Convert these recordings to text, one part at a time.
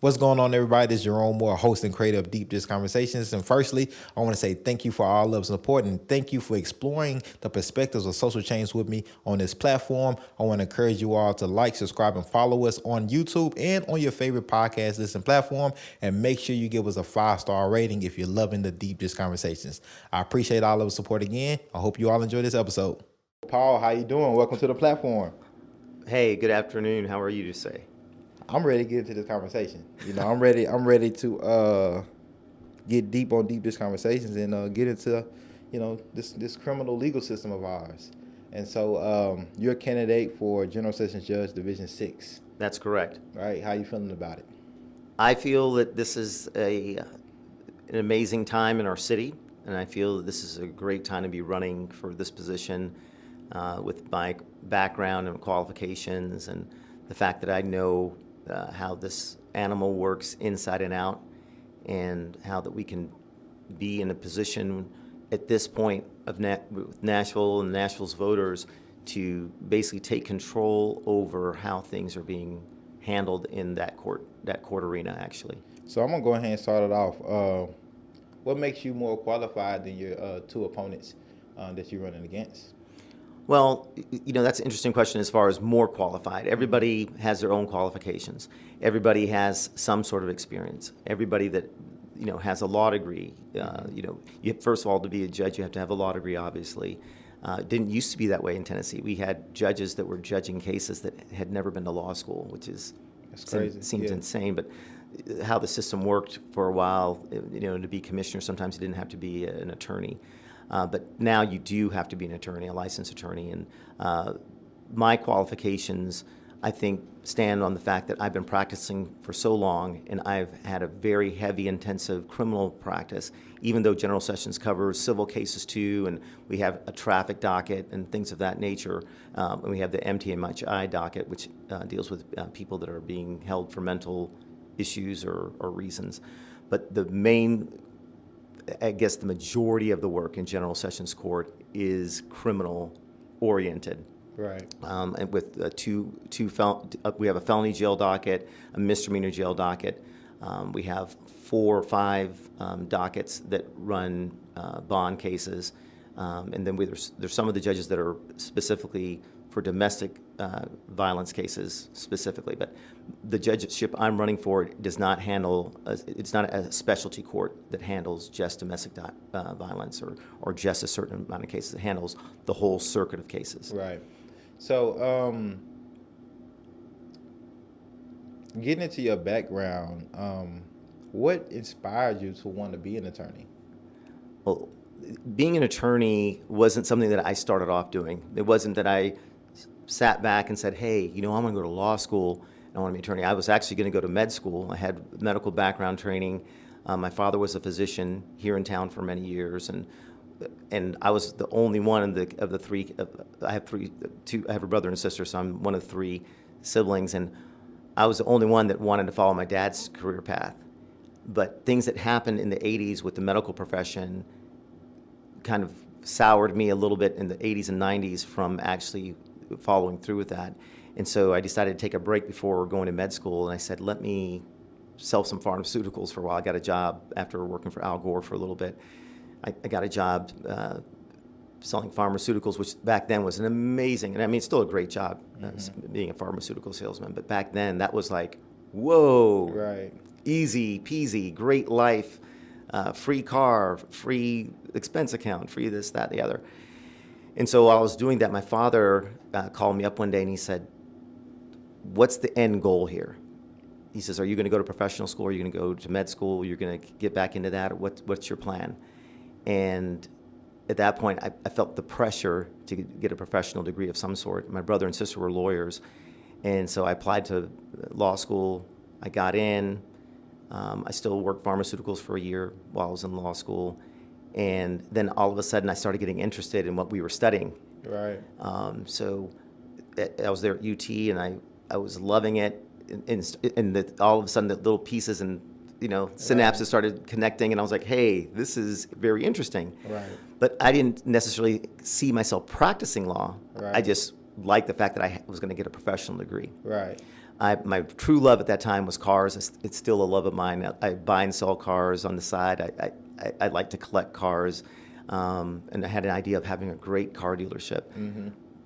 What's going on, everybody? This is Jerome Moore, host and creator of Deep Dish Conversations. And firstly, I want to say thank you for all love and support, and thank you for exploring the perspectives of social change with me on this platform. I want to encourage you all to like, subscribe, and follow us on YouTube and on your favorite podcast listen platform. And make sure you give us a 5-star rating if you're loving the Deep Dish Conversations. I appreciate all of the support again. I hope you all enjoy this episode. Paul, how you doing? Welcome to the platform. Hey, good afternoon. How are you to say? I'm ready to get into this conversation. I'm ready to get deep on Deep Dish Conversations and get into, this criminal legal system of ours. And so you're a candidate for General Sessions Judge Division 6. That's correct. Right? How you feeling about it? I feel that this is an amazing time in our city, and I feel that this is a great time to be running for this position with my background and qualifications and the fact that I know how this animal works inside and out, and how that we can be in a position at this point of with Nashville and Nashville's voters to basically take control over how things are being handled in that court arena, actually. So I'm gonna go ahead and start it off. What makes you more qualified than your two opponents that you're running against? Well, that's an interesting question as far as more qualified. Everybody has their own qualifications. Everybody has some sort of experience. Everybody that, has a law degree. First of all, to be a judge, you have to have a law degree, obviously. It didn't used to be that way in Tennessee. We had judges that were judging cases that had never been to law school, which is That's crazy. Seems insane. But how the system worked for a while, to be commissioner, sometimes you didn't have to be an attorney. But now you do have to be an attorney, a licensed attorney. And my qualifications, I think, stand on the fact that I've been practicing for so long, and I've had a very heavy, intensive criminal practice, even though General Sessions covers civil cases too, and we have a traffic docket and things of that nature. And we have the MTMHI docket, which deals with people that are being held for mental issues or reasons. But the majority of the work in General Sessions Court is criminal oriented. Right. And with we have a felony jail docket, a misdemeanor jail docket. We have 4 or 5 dockets that run bond cases, and then there's some of the judges that are specifically for domestic violence cases specifically. But the judgeship I'm running for does not handle. It's not a specialty court that handles just domestic violence or just a certain amount of cases. It handles the whole circuit of cases. Right. So, getting into your background, what inspired you to want to be an attorney? Well, being an attorney wasn't something that I started off doing. It wasn't that I sat back and said, hey, I'm going to go to law school and I want to be an attorney. I was actually going to go to med school. I had medical background training. My father was a physician here in town for many years, and I was the only one of the three. I have a brother and a sister, so I'm one of 3 siblings, and I was the only one that wanted to follow my dad's career path. But things that happened in the 80s with the medical profession kind of soured me a little bit in the 80s and 90s from actually following through with that. And so I decided to take a break before going to med school, and I said, let me sell some pharmaceuticals for a while. I got a job after working for Al Gore for a little bit. I got a job selling pharmaceuticals, which back then was an amazing, and I mean, it's still a great job being a pharmaceutical salesman, but back then that was like, whoa, right, easy peasy, great life, free car, free expense account, free this, that, the other. And so while I was doing that, my father called me up one day and he said, what's the end goal here? He says, are you going to go to professional school? Are you going to go to med school? You're going to get back into that? Or what's your plan? And at that point, I felt the pressure to get a professional degree of some sort. My brother and sister were lawyers, and so I applied to law school. I got in. I still worked pharmaceuticals for a year while I was in law school, and then all of a sudden I started getting interested in what we were studying. Right. So I was there at UT, and I was loving it, and all of a sudden the little pieces and synapses started connecting, and I was like, hey, this is very interesting. Right. But I didn't necessarily see myself practicing law. Right. I just liked the fact that I was going to get a professional degree. Right. My true love at that time was cars. It's still a love of mine. I buy and sell cars on the side. I like to collect cars, and I had an idea of having a great car dealership.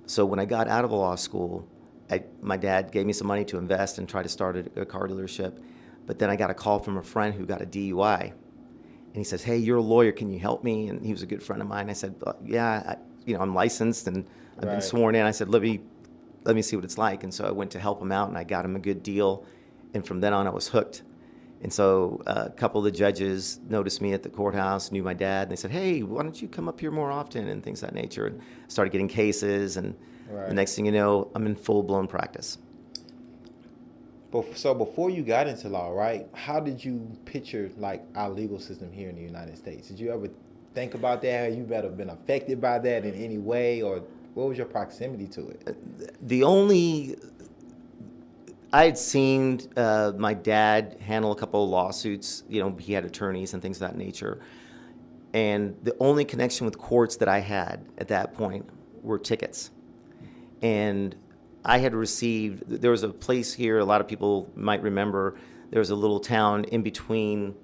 So when I got out of law school, my dad gave me some money to invest and try to start a car dealership. But then I got a call from a friend who got a DUI. And he says, "Hey, you're a lawyer. Can you help me?" And he was a good friend of mine. I said, "Yeah, I'm licensed and I've been sworn in." I said, let me see what it's like. And so I went to help him out, and I got him a good deal. And from then on, I was hooked. And so a couple of the judges noticed me at the courthouse, knew my dad, and they said, "Hey, why don't you come up here more often?" and things of that nature. And started getting cases, and the next thing you know, I'm in full-blown practice. So before you got into law, right, how did you picture like our legal system here in the United States? Did you ever think about that? Have you ever been affected by that in any way, or what was your proximity to it? I had seen my dad handle a couple of lawsuits. He had attorneys and things of that nature. And the only connection with courts that I had at that point were tickets. And I had received, there was a place here, a lot of people might remember, there was a little town in between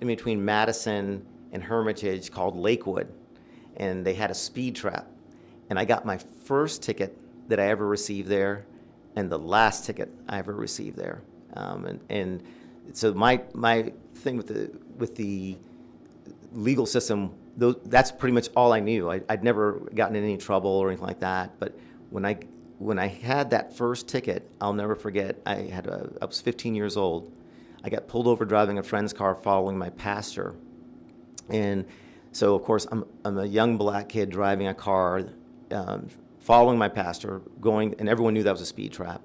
Madison and Hermitage called Lakewood. And they had a speed trap. And I got my first ticket that I ever received there, and the last ticket I ever received there. And so my thing with the legal system, that's pretty much all I knew. I'd never gotten in any trouble or anything like that. But when I had that first ticket, I'll never forget. I was 15 years old. I got pulled over driving a friend's car following my pastor. And so, of course, I'm a young black kid driving a car, following my pastor, and everyone knew that was a speed trap.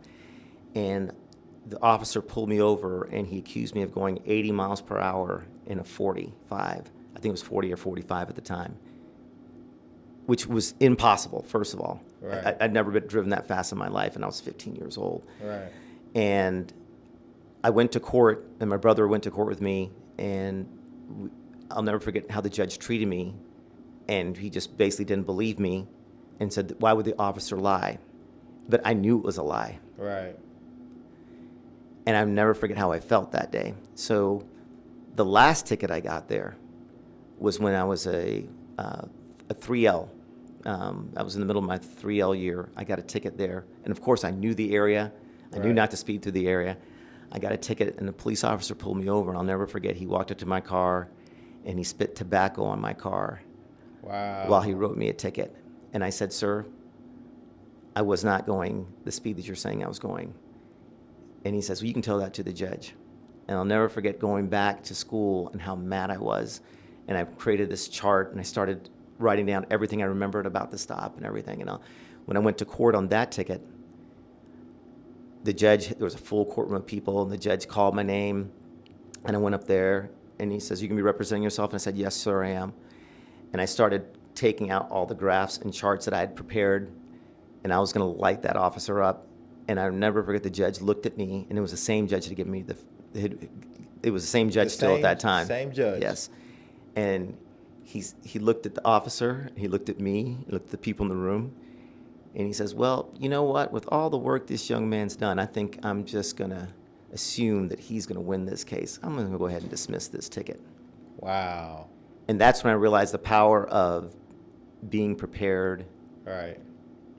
And the officer pulled me over, and he accused me of going 80 miles per hour in a 45. I think it was 40 or 45 at the time, which was impossible, first of all. Right. I'd never been driven that fast in my life, and I was 15 years old. Right. And I went to court, and my brother went to court with me, and I'll never forget how the judge treated me. And he just basically didn't believe me and said, "Why would the officer lie?" But I knew it was a lie. Right. And I'll never forget how I felt that day. So the last ticket I got there was when I was a 3L. I was in the middle of my 3L year. I got a ticket there. And of course, I knew the area. I knew not to speed through the area. I got a ticket, and the police officer pulled me over. And I'll never forget, he walked up to my car, and he spit tobacco on my car. Wow. While he wrote me a ticket. And I said, "Sir, I was not going the speed that you're saying I was going." And he says, "Well, you can tell that to the judge." And I'll never forget going back to school and how mad I was. And I created this chart, and I started writing down everything I remembered about the stop and everything. And when I went to court on that ticket, the judge, there was a full courtroom of people, and the judge called my name. And I went up there, and he says, "You can be representing yourself?" And I said, "Yes, sir, I am." And I started taking out all the graphs and charts that I had prepared, and I was going to light that officer up. And I'll never forget, the judge looked at me, and it was the same judge that gave me it was the same judge still at that time. Same judge. Yes. And he looked at the officer, he looked at me, he looked at the people in the room, and he says, "Well, you know what? With all the work this young man's done, I think I'm just going to assume that he's going to win this case. I'm going to go ahead and dismiss this ticket." Wow. And that's when I realized the power of being prepared, Right.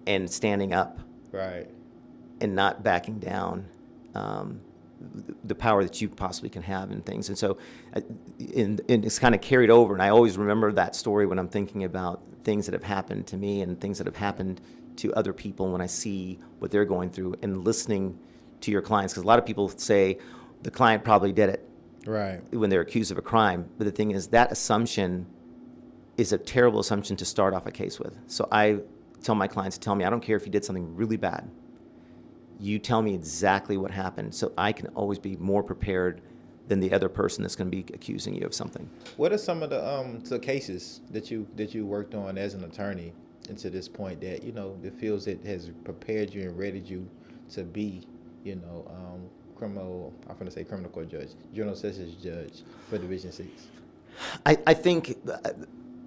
and standing up, Right. and not backing down. The power that you possibly can have in things. And so and it's kind of carried over. And I always remember that story when I'm thinking about things that have happened to me and things that have happened to other people, when I see what they're going through and listening to your clients. Because a lot of people say the client probably did it. Right. When they're accused of a crime. But the thing is, that assumption is a terrible assumption to start off a case with. So I tell my clients, I don't care if you did something really bad. You tell me exactly what happened, so I can always be more prepared than the other person that's going to be accusing you of something. What are some of the cases that you worked on as an attorney and to this point that that feels it has prepared you and readied you to be criminal court judge, general sessions judge for Division 6? I think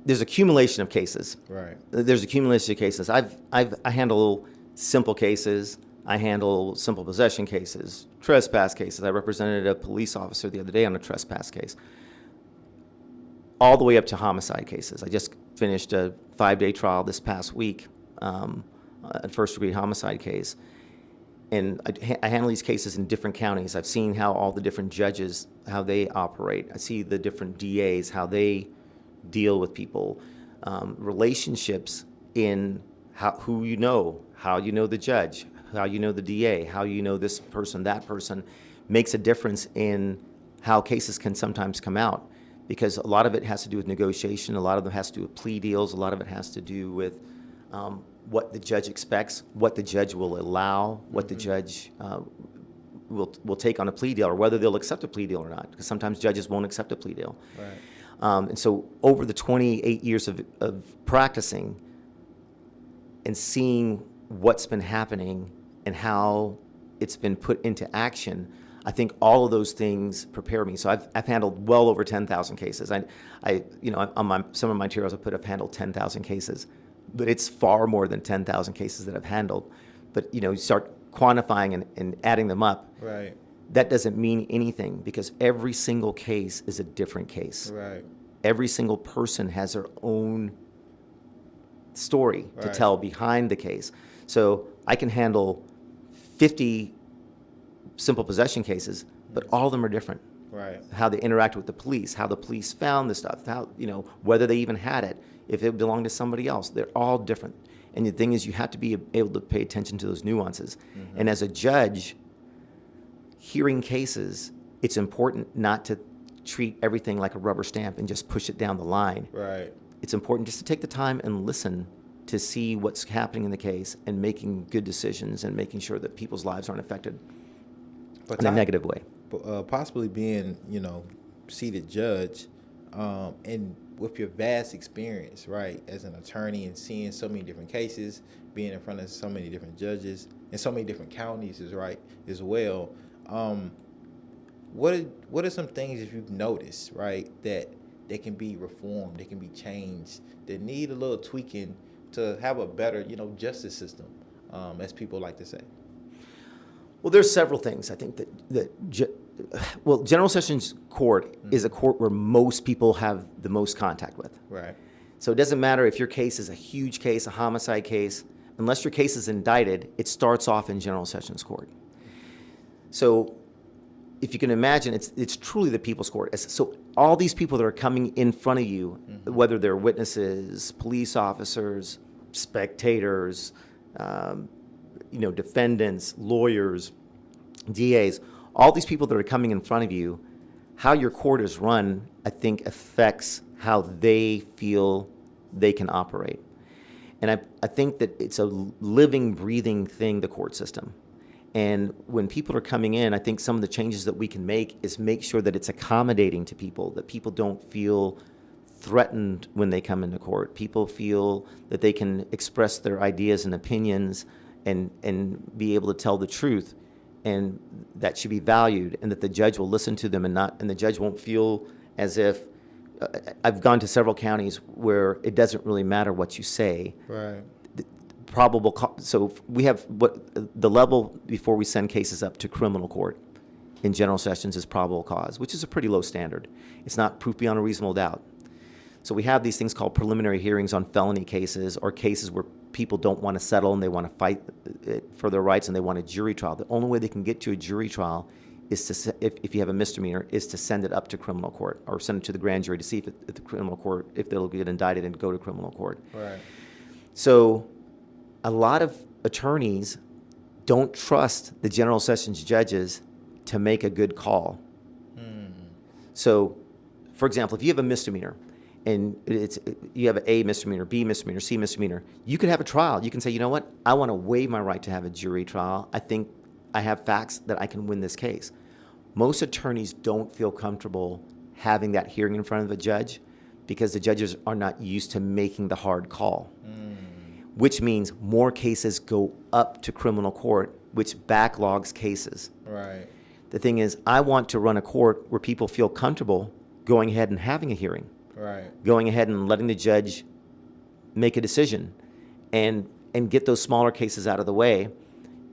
there's accumulation of cases. Right. There's accumulation of cases. I handle simple cases. I handle simple possession cases, trespass cases. I represented a police officer the other day on a trespass case, all the way up to homicide cases. I just finished a 5-day trial this past week, a first-degree homicide case. And I handle these cases in different counties. I've seen how all the different judges, how they operate. I see the different DAs, how they deal with people. Relationships in who you know, how you know the judge, how you know the DA, how you know this person, that person, makes a difference in how cases can sometimes come out. Because a lot of it has to do with negotiation, a lot of it has to do with plea deals, a lot of it has to do with what the judge expects, what the judge will allow, what the judge will take on a plea deal, or whether they'll accept a plea deal or not, because sometimes judges won't accept a plea deal. Right. And so over the 28 years of practicing and seeing what's been happening and how it's been put into action, I think all of those things prepare me. So I've handled well over 10,000 cases. I on some of my materials I put I've handled 10,000 cases, but it's far more than 10,000 cases that I've handled. But you start quantifying and adding them up. Right. That doesn't mean anything, because every single case is a different case. Right. Every single person has their own story to Right. tell behind the case. So I can handle 50 simple possession cases, but all of them are different. Right. How they interact with the police, how the police found the stuff, how, whether they even had it, if it belonged to somebody else. They're all different. And the thing is, you have to be able to pay attention to those nuances. And as a judge, hearing cases, it's important not to treat everything like a rubber stamp and just push it down the line. Right. It's important just to take the time and listen to see what's happening in the case and making good decisions and making sure that people's lives aren't affected in a negative way. Possibly being, seated judge, and with your vast experience, right, as an attorney and seeing so many different cases, being in front of so many different judges in so many different counties as well. What are some things that you've noticed, right, that they can be reformed, they can be changed, that need a little tweaking to have a better, justice system, as people like to say? Well, there's several things I think General Sessions Court is a court where most people have the most contact with. Right. So it doesn't matter if your case is a huge case, a homicide case, unless your case is indicted, it starts off in General Sessions Court. So if you can imagine, it's truly the people's court. So all these people that are coming in front of you, whether they're witnesses, police officers, spectators, defendants, lawyers, DAs, all these people that are coming in front of you, how your court is run, I think, affects how they feel they can operate. And I think that it's a living, breathing thing, the court system. And when people are coming in, I think some of the changes that we can make is make sure that it's accommodating to people, that people don't feel threatened when they come into court. People feel that they can express their ideas and opinions and be able to tell the truth, and that should be valued, and that the judge will listen to them and the judge won't feel as if I've gone to several counties where it doesn't really matter what you say. Right. So we have the level before we send cases up to criminal court in General Sessions is probable cause, which is a pretty low standard. It's not proof beyond a reasonable doubt. So we have these things called preliminary hearings on felony cases, or cases where people don't want to settle and they want to fight for their rights and they want a jury trial. The only way they can get to a jury trial is to, if you have a misdemeanor, is to send it up to criminal court or send it to the grand jury to see if the criminal court, if they'll get indicted and go to criminal court. Right. So a lot of attorneys don't trust the General Sessions judges to make a good call. So, for example, if you have a misdemeanor, and you have an A misdemeanor, B misdemeanor, C misdemeanor, you could have a trial. You can say, you know what, I want to waive my right to have a jury trial. I think I have facts that I can win this case. Most attorneys don't feel comfortable having that hearing in front of a judge because the judges are not used to making the hard call, which means more cases go up to criminal court, which backlogs cases. Right. The thing is, I want to run a court where people feel comfortable going ahead and having a hearing. Right. Going ahead and letting the judge make a decision and get those smaller cases out of the way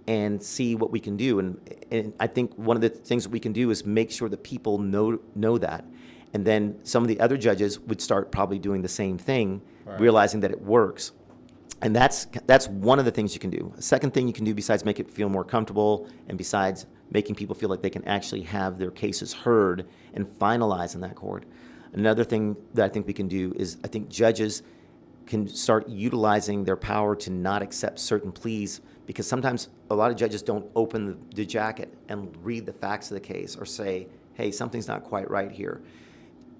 and see what we can do. And I think one of the things that we can do is make sure that people know that. And then some of the other judges would start probably doing the same thing, realizing that it works. And that's one of the things you can do. A second thing you can do, besides make it feel more comfortable, and besides making people feel like they can actually have their cases heard and finalized in that court, another thing that I think we can do is, I think judges can start utilizing their power to not accept certain pleas, because sometimes a lot of judges don't open the jacket and read the facts of the case, or say, hey, something's not quite right here.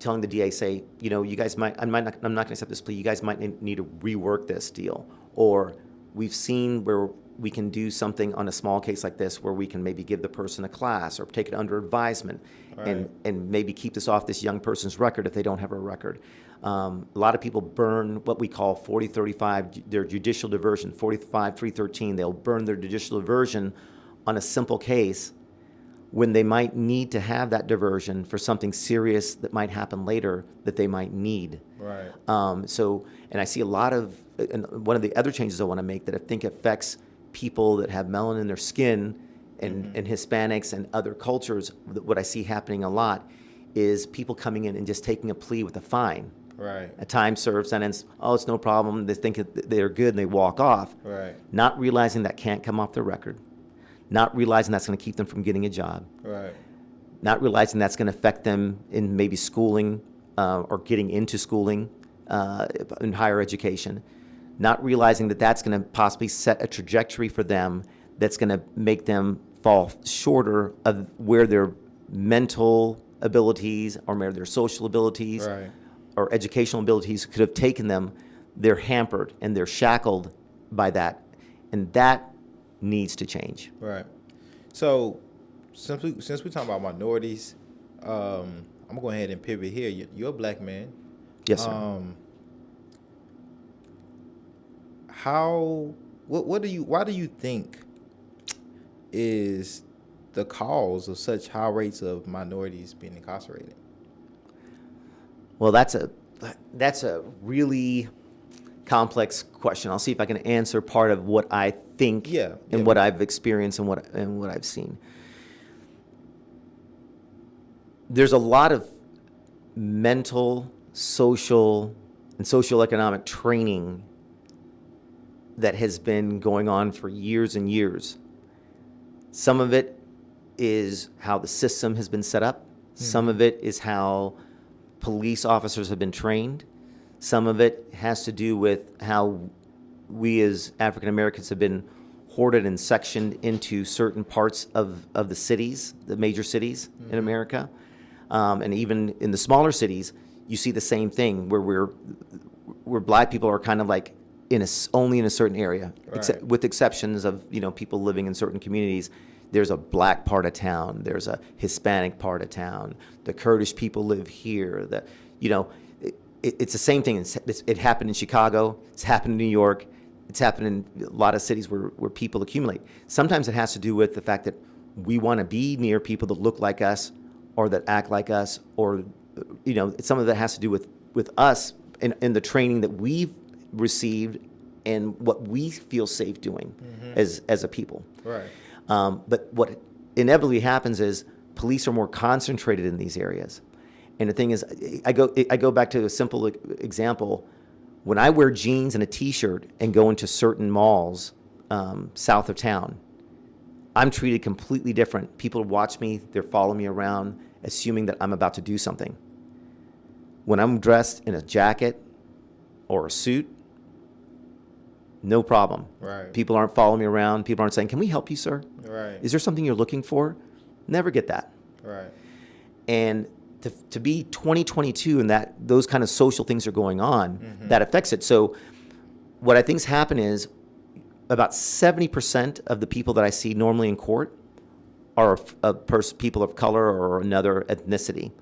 Telling the DA, say, you guys I'm not going to accept this plea. You guys might need to rework this deal. Or we've seen where we can do something on a small case like this, where we can maybe give the person a class or take it under advisement, and maybe keep this off this young person's record if they don't have a record. A lot of people burn what we call 40-35, their judicial diversion, 45-313. They'll burn their judicial diversion on a simple case, when they might need to have that diversion for something serious that might happen later that they might need. Right. And I see a lot of, and one of the other changes I want to make that I think affects people that have melanin in their skin, and Hispanics and other cultures, what I see happening a lot is people coming in and just taking a plea with a fine. Right. A time served sentence, oh, it's no problem. They think they're good and they walk off. Right. Not realizing that can't come off their record. Not realizing that's going to keep them from getting a job. Right. Not realizing that's going to affect them in maybe schooling, or getting into schooling in higher education. Not realizing that that's going to possibly set a trajectory for them that's going to make them fall shorter of where their mental abilities, or maybe their social abilities, Right. or educational abilities could have taken them. They're hampered and they're shackled by that. And that needs to change. Right. So, since we're talking about minorities, I'm gonna go ahead and pivot here. You're a black man. Yes, sir. Why do you think is the cause of such high rates of minorities being incarcerated? Well, that's a really complex question. I'll see if I can answer part of what I think, and what I've experienced, and what I've seen. There's a lot of mental, social, and socioeconomic training that has been going on for years and years. Some of it is how the system has been set up. Some of it is how police officers have been trained. Some of it has to do with how we as African Americans have been hoarded and sectioned into certain parts of the cities, the major cities in America. And even in the smaller cities, you see the same thing, where black people are kind of like only in a certain area, with exceptions of people living in certain communities. There's a black part of town. There's a Hispanic part of town. The Kurdish people live here. It's the same thing. It happened in Chicago. It's happened in New York. It's happened in a lot of cities where people accumulate. Sometimes it has to do with the fact that we want to be near people that look like us, or that act like us, or some of that has to do with us and the training that we've received and what we feel safe doing as a people. Right. But what inevitably happens is police are more concentrated in these areas. And the thing is, I go back to a simple example. When I wear jeans and a T-shirt and go into certain malls south of town, I'm treated completely different. People watch me, they're following me around, assuming that I'm about to do something. When I'm dressed in a jacket or a suit, no problem. Right. People aren't following me around. People aren't saying, "Can we help you, sir? Right. Is there something you're looking for?" Never get that. Right. And to be 2022 and that those kind of social things are going on, that affects it. So what I think's happened is about 70% of the people that I see normally in court are people of color or another ethnicity.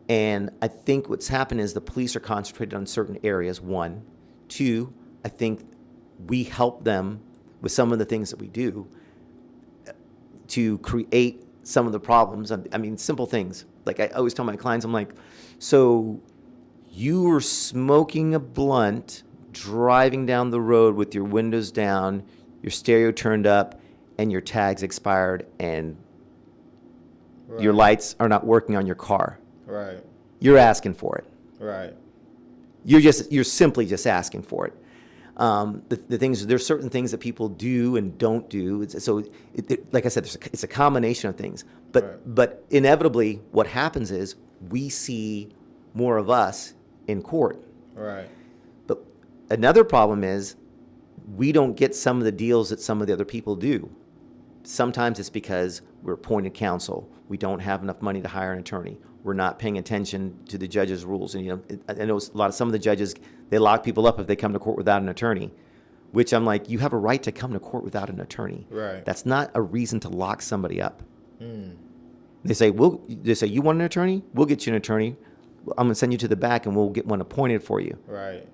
And I think what's happened is the police are concentrated on certain areas, one. Two, I think we help them with some of the things that we do to create some of the problems. I mean, simple things. Like I always tell my clients, I'm like, so you were smoking a blunt, driving down the road with your windows down, your stereo turned up, and your tag's expired and Right. your lights are not working on your car. Right. You're asking for it. Right. You're simply just asking for it. The things, there's certain things that people do and don't do. Like I said, it's a combination of things. But inevitably, what happens is we see more of us in court. Right. But another problem is we don't get some of the deals that some of the other people do. Sometimes it's because we're appointed counsel. We don't have enough money to hire an attorney. We're not paying attention to the judge's rules. And I know some of the judges, they lock people up if they come to court without an attorney, which I'm like, you have a right to come to court without an attorney. Right. That's not a reason to lock somebody up. They say, you want an attorney? We'll get you an attorney. I'm going to send you to the back and we'll get one appointed for you. Right.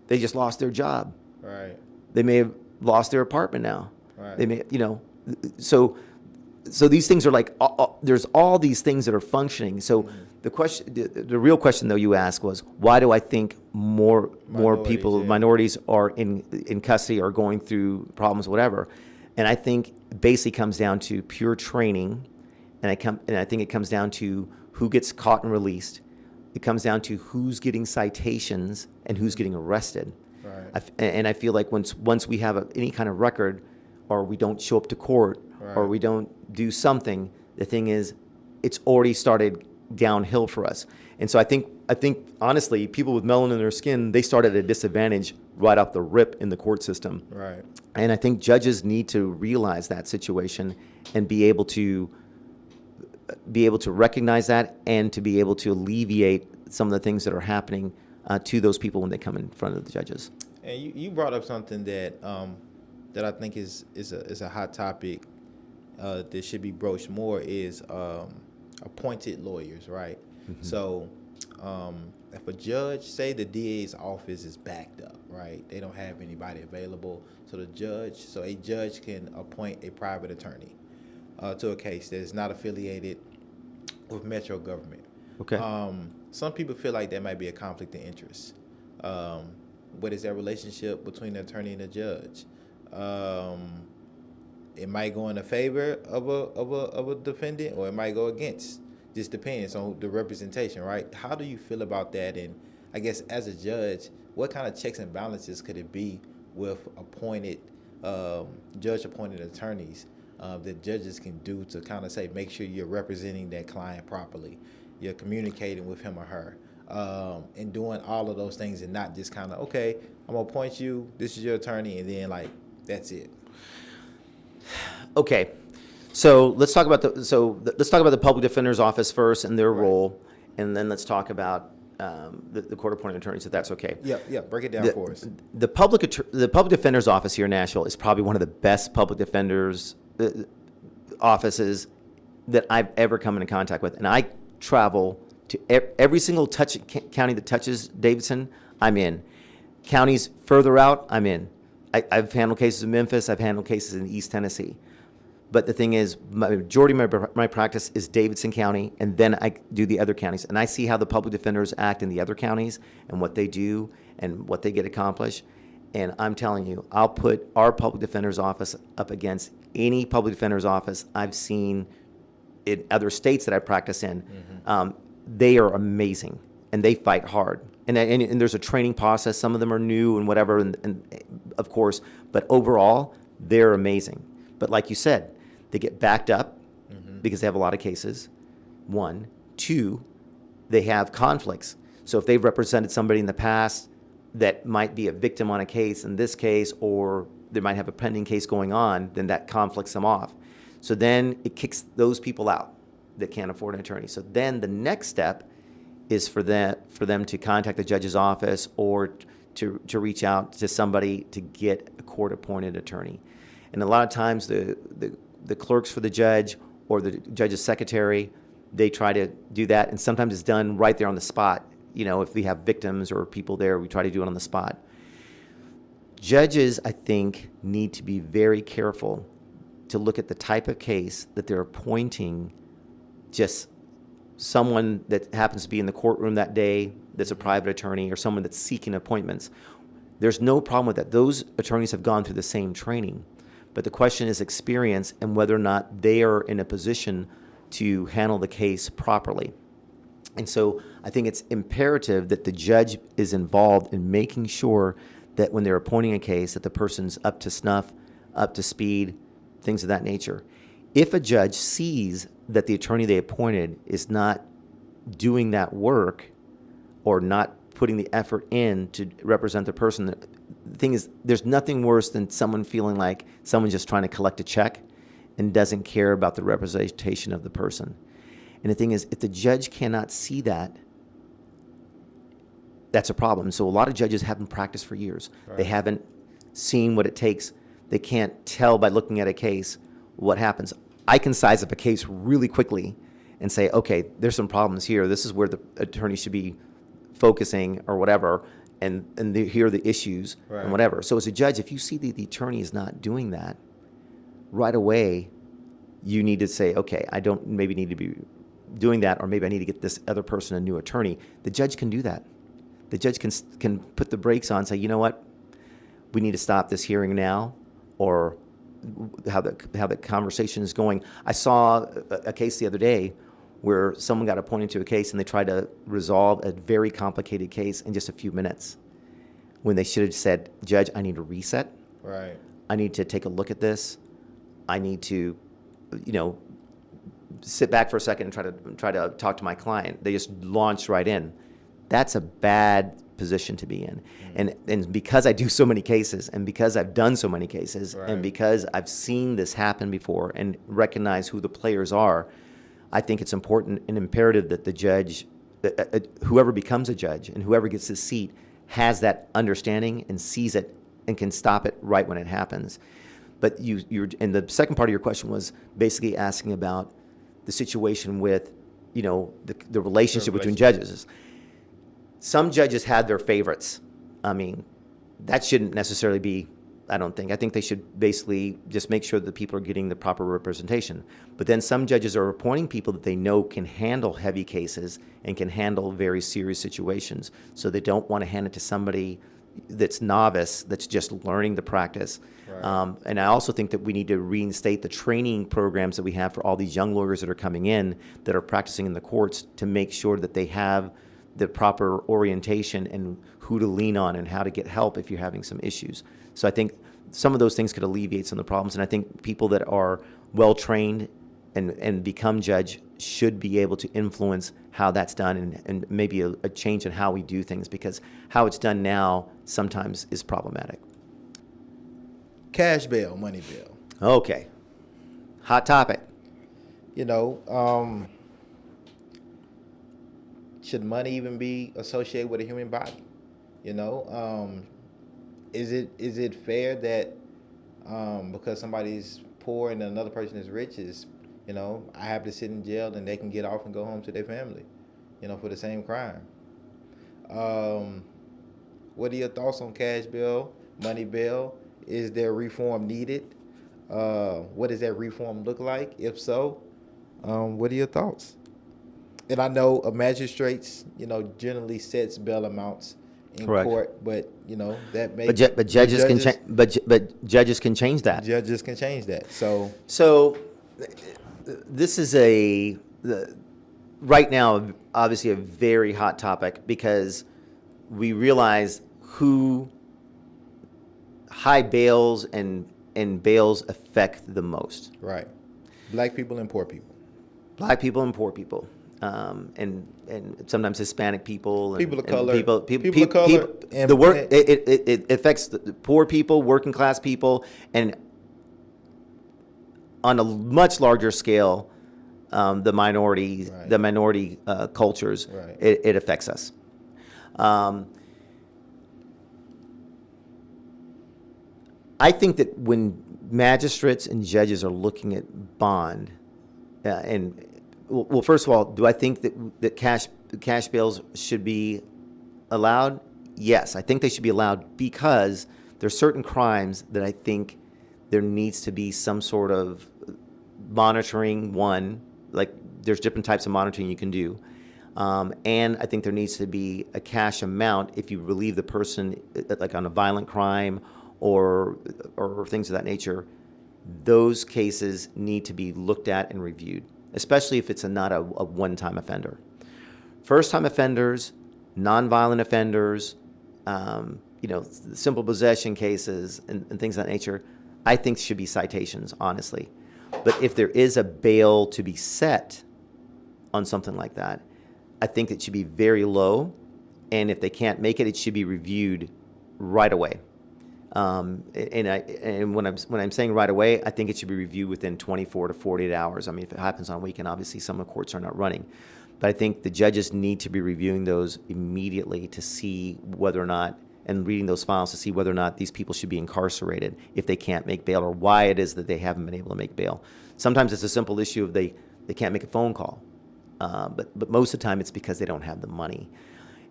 They just lost their job. Right. They may have lost their apartment now. Right. They may, so these things are like, there's all these things that are functioning. So the question, the real question though you asked was, why do I think more people, minorities are in custody or going through problems, whatever? And I think basically comes down to pure training, and I think it comes down to who gets caught and released. It comes down to who's getting citations and who's getting arrested. Right. And I feel like once we have any kind of record, or we don't show up to court, Right. or we don't do something, the thing is, it's already started downhill for us. And so I think honestly, people with melanin in their skin, they start at a disadvantage right off the rip in the court system. Right. And I think judges need to realize that situation and be able to recognize that and to be able to alleviate some of the things that are happening to those people when they come in front of the judges. And you brought up something that I think is a hot topic that should be broached more is appointed lawyers, right? Mm-hmm. So if a judge, say the DA's office is backed up, right? They don't have anybody available, so a judge can appoint a private attorney to a case that is not affiliated with metro government. Okay. Some people feel like there might be a conflict of interest. What is that relationship between the attorney and the judge? It might go in the favor of a defendant, or it might go against. Just depends on the representation, right? How do you feel about that? And I guess as a judge, what kind of checks and balances could it be with judge-appointed attorneys that judges can do to kind of say, make sure you're representing that client properly, you're communicating with him or her, and doing all of those things, and not just kind of, okay, I'm gonna appoint you, this is your attorney, and then like that's it. Okay, so let's talk about the public defender's office first and their role, and then let's talk about the court-appointed attorneys, if that's okay. Yeah. Break it down for us. The public defender's office here in Nashville is probably one of the best public defenders offices that I've ever come into contact with, and I travel to every single county that touches Davidson. I'm in. Counties further out, I'm in. I've handled cases in Memphis. I've handled cases in East Tennessee. But the thing is, majority of my practice is Davidson County, and then I do the other counties. And I see how the public defenders act in the other counties and what they do and what they get accomplished. And I'm telling you, I'll put our public defender's office up against any public defender's office I've seen in other states that I practice in. Mm-hmm. They are amazing, and they fight hard. And there's a training process. Some of them are new and whatever, and of course, but overall, they're amazing. But like you said, they get backed up because they have a lot of cases. 1, 2, they have conflicts. So if they've represented somebody in the past that might be a victim on a case, in this case, or they might have a pending case going on, then that conflicts them off. So then it kicks those people out that can't afford an attorney. So then the next step is for them to contact the judge's office or to reach out to somebody to get a court-appointed attorney. And a lot of times the clerks for the judge or the judge's secretary, they try to do that, and sometimes it's done right there on the spot. If we have victims or people there, we try to do it on the spot. Judges, I think, need to be very careful to look at the type of case that they're appointing just someone that happens to be in the courtroom that day that's a private attorney or someone that's seeking appointments. There's no problem with that. Those attorneys have gone through the same training. but the question is experience and whether or not they are in a position to handle the case properly. And so I think it's imperative that the judge is involved in making sure that when they're appointing a case, that the person's up to snuff, up to speed, things of that nature. If a judge sees that the attorney they appointed is not doing that work or not putting the effort in to represent the person, the thing is, there's nothing worse than someone feeling like someone's just trying to collect a check and doesn't care about the representation of the person. And the thing is, if the judge cannot see that, that's a problem. So a lot of judges haven't practiced for years. Right. They haven't seen what it takes. They can't tell by looking at a case what happens. I can size up a case really quickly and say, okay, there's some problems here. This is where the attorney should be focusing or whatever, and here are the issues, right, and whatever. So as a judge, if you see that the attorney is not doing that, right away, you need to say, okay, I don't maybe need to be doing that, or maybe I need to get this other person a new attorney. The judge can do that. The judge can put the brakes on and say, you know what, we need to stop this hearing now, or how the conversation is going. I saw a case the other day where someone got appointed to a case and they tried to resolve a very complicated case in just a few minutes, when they should have said, Judge, I need a reset. Right. I need to take a look at this. I need to, sit back for a second and try to talk to my client. They just launched right in. That's a bad position to be in. And because I do so many cases, and because I've done so many cases, right, and because I've seen this happen before and recognize who the players are, I think it's important and imperative that the judge, whoever becomes a judge and whoever gets his seat, has that understanding and sees it and can stop it right when it happens. But and the second part of your question was basically asking about the situation with, the relationship between judges. Some judges had their favorites. I mean, that shouldn't necessarily be, I don't think. I think they should basically just make sure that people are getting the proper representation. But then some judges are appointing people that they know can handle heavy cases and can handle very serious situations. So they don't want to hand it to somebody that's novice, that's just learning the practice. Right. And I also think that we need to reinstate the training programs that we have for all these young lawyers that are coming in, that are practicing in the courts, to make sure that they have the proper orientation and who to lean on and how to get help if you're having some issues. So I think some of those things could alleviate some of the problems. And I think people that are well-trained and become judge should be able to influence how that's done, and maybe a change in how we do things, because how it's done now sometimes is problematic. Cash bail, money bail. Okay. Hot topic. Should money even be associated with a human body? Is it fair that because somebody's poor and another person is rich, I have to sit in jail and they can get off and go home to their family, for the same crime? What are your thoughts on cash bail, money bail? Is there reform needed? What does that reform look like? If so, what are your thoughts? And I know a magistrates, generally sets bail amounts in Correct. Court, but that may. But judges can change. But judges can change that. Judges can change that. So this is right now obviously a very hot topic, because we realize who high bails and bails affect the most. Right. Black people and poor people. Black people and poor people. And sometimes Hispanic people, and people of color, people of color, and the work it affects the poor people, working class people, and on a much larger scale, the minorities, right, the minority cultures. Right. It affects us. I think that when magistrates and judges are looking at bond, well, first of all, do I think that cash bails should be allowed? Yes, I think they should be allowed, because there's certain crimes that I think there needs to be some sort of monitoring. One, like there's different types of monitoring you can do. And I think there needs to be a cash amount if you relieve the person, like on a violent crime or things of that nature. those cases need to be looked at and reviewed, especially if it's not a one-time offender. First-time offenders, nonviolent offenders, simple possession cases and things of that nature, I think should be citations, honestly. But if there is a bail to be set on something like that, I think it should be very low, and if they can't make it, it should be reviewed right away. And when I'm saying right away, I think it should be reviewed within 24 to 48 hours. I mean, if it happens on a weekend, obviously some of the courts are not running. But I think the judges need to be reviewing those immediately to see whether or not, and reading those files to see whether or not these people should be incarcerated if they can't make bail, or why it is that they haven't been able to make bail. Sometimes it's a simple issue of they can't make a phone call. But most of the time it's because they don't have the money.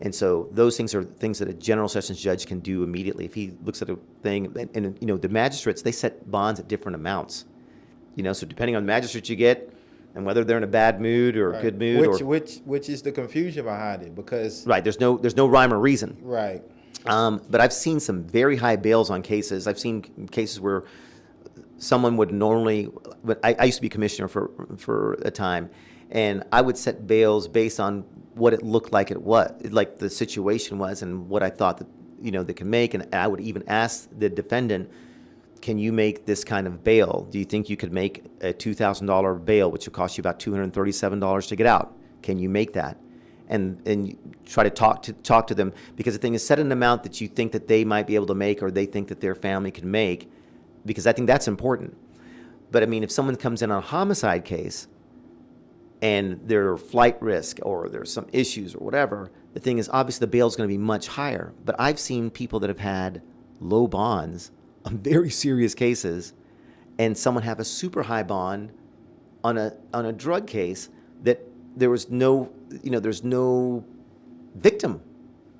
And so those things are things that a general sessions judge can do immediately. If he looks at a thing, and the magistrates, they set bonds at different amounts. So depending on the magistrate you get, and whether they're in a bad mood or a good mood, which is the confusion behind it, because right, there's no rhyme or reason. Right. But I've seen some very high bails on cases. I've seen cases where someone would normally, but I used to be commissioner for a time, and I would set bails based on what it looked like like the situation was, and what I thought that they could make. And I would even ask the defendant, can you make this kind of bail? Do you think you could make a $2,000 bail, which would cost you about $237 to get out? Can you make that? And you try to talk to them, because the thing is, set an amount that you think that they might be able to make, or they think that their family can make, because I think that's important. But I mean, if someone comes in on a homicide case and they're flight risk, or there's some issues or whatever, the thing is, obviously the bail is going to be much higher. But I've seen people that have had low bonds on very serious cases, and someone have a super high bond on a drug case that there was no, there's no victim.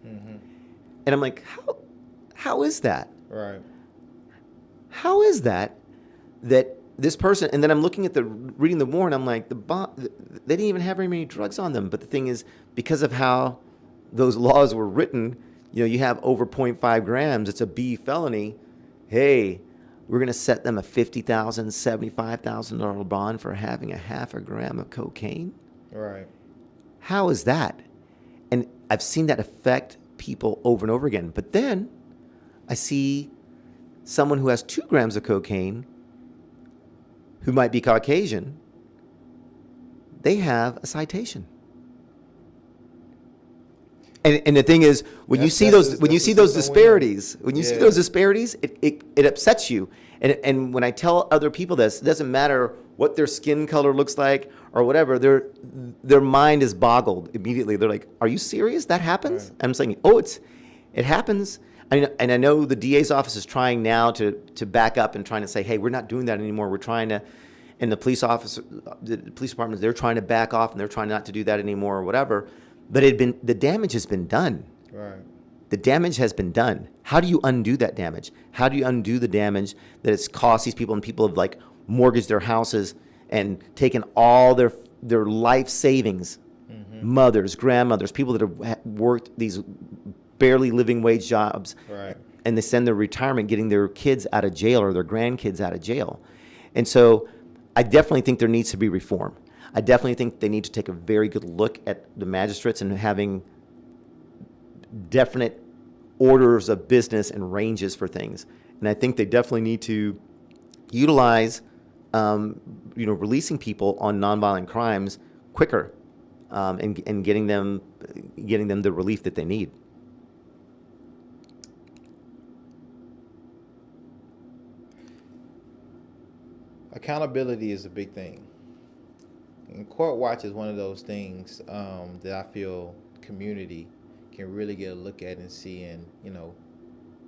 Mm-hmm. And I'm like, how is that? Right. How is that this person, and then I'm looking at reading the warrant, I'm like, they didn't even have very many drugs on them. But the thing is, because of how those laws were written, you have over 0.5 grams, it's a B felony. Hey, we're going to set them a $50,000, $75,000 bond for having a half a gram of cocaine. Right. How is that? And I've seen that affect people over and over again. But then I see someone who has 2 grams of cocaine, who might be Caucasian, they have a citation. And the thing is, when you see those disparities, it upsets you. And when I tell other people this, it doesn't matter what their skin color looks like or whatever, their mind is boggled immediately. They're like, "Are you serious? That happens?" Right. I'm saying, "Oh, it happens." And I know the DA's office is trying now to back up and trying to say, "Hey, we're not doing that anymore. We're trying to," and the police departments, they're trying to back off, and they're trying not to do that anymore or whatever. But the damage has been done. Right. The damage has been done. How do you undo that damage? How do you undo the damage that it's cost these people, and people have like mortgaged their houses and taken all their life savings, mm-hmm. mothers, grandmothers, people that have worked these barely living wage jobs, right. and they send their retirement getting their kids out of jail or their grandkids out of jail. And so I definitely think there needs to be reform. I definitely think they need to take a very good look at the magistrates and having definite orders of business and ranges for things. And I think they definitely need to utilize, releasing people on nonviolent crimes quicker, and getting them the relief that they need. Accountability is a big thing. And court watch is one of those things that I feel community can really get a look at and see, and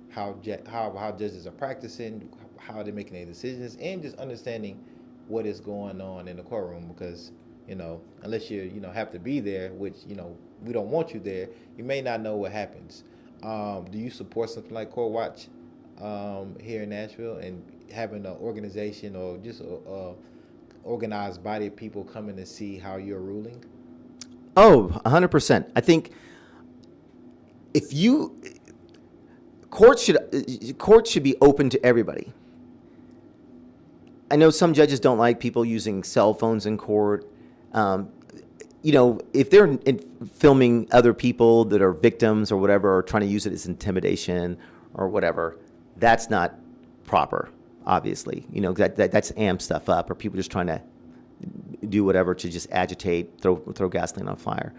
how judges are practicing, how they're making their decisions, and just understanding what is going on in the courtroom. Because unless you have to be there, which we don't want you there, you may not know what happens. Do you support something like Court Watch here in Nashville, and having an organization or just a organized body of people coming to see how you're ruling? Oh, 100%. I think courts should be open to everybody. I know some judges don't like people using cell phones in court. You know, if they're filming other people that are victims or whatever, or trying to use it as intimidation or whatever, that's not proper, obviously. You know, that's amp stuff up, or people just trying to do whatever to just agitate, throw gasoline on fire.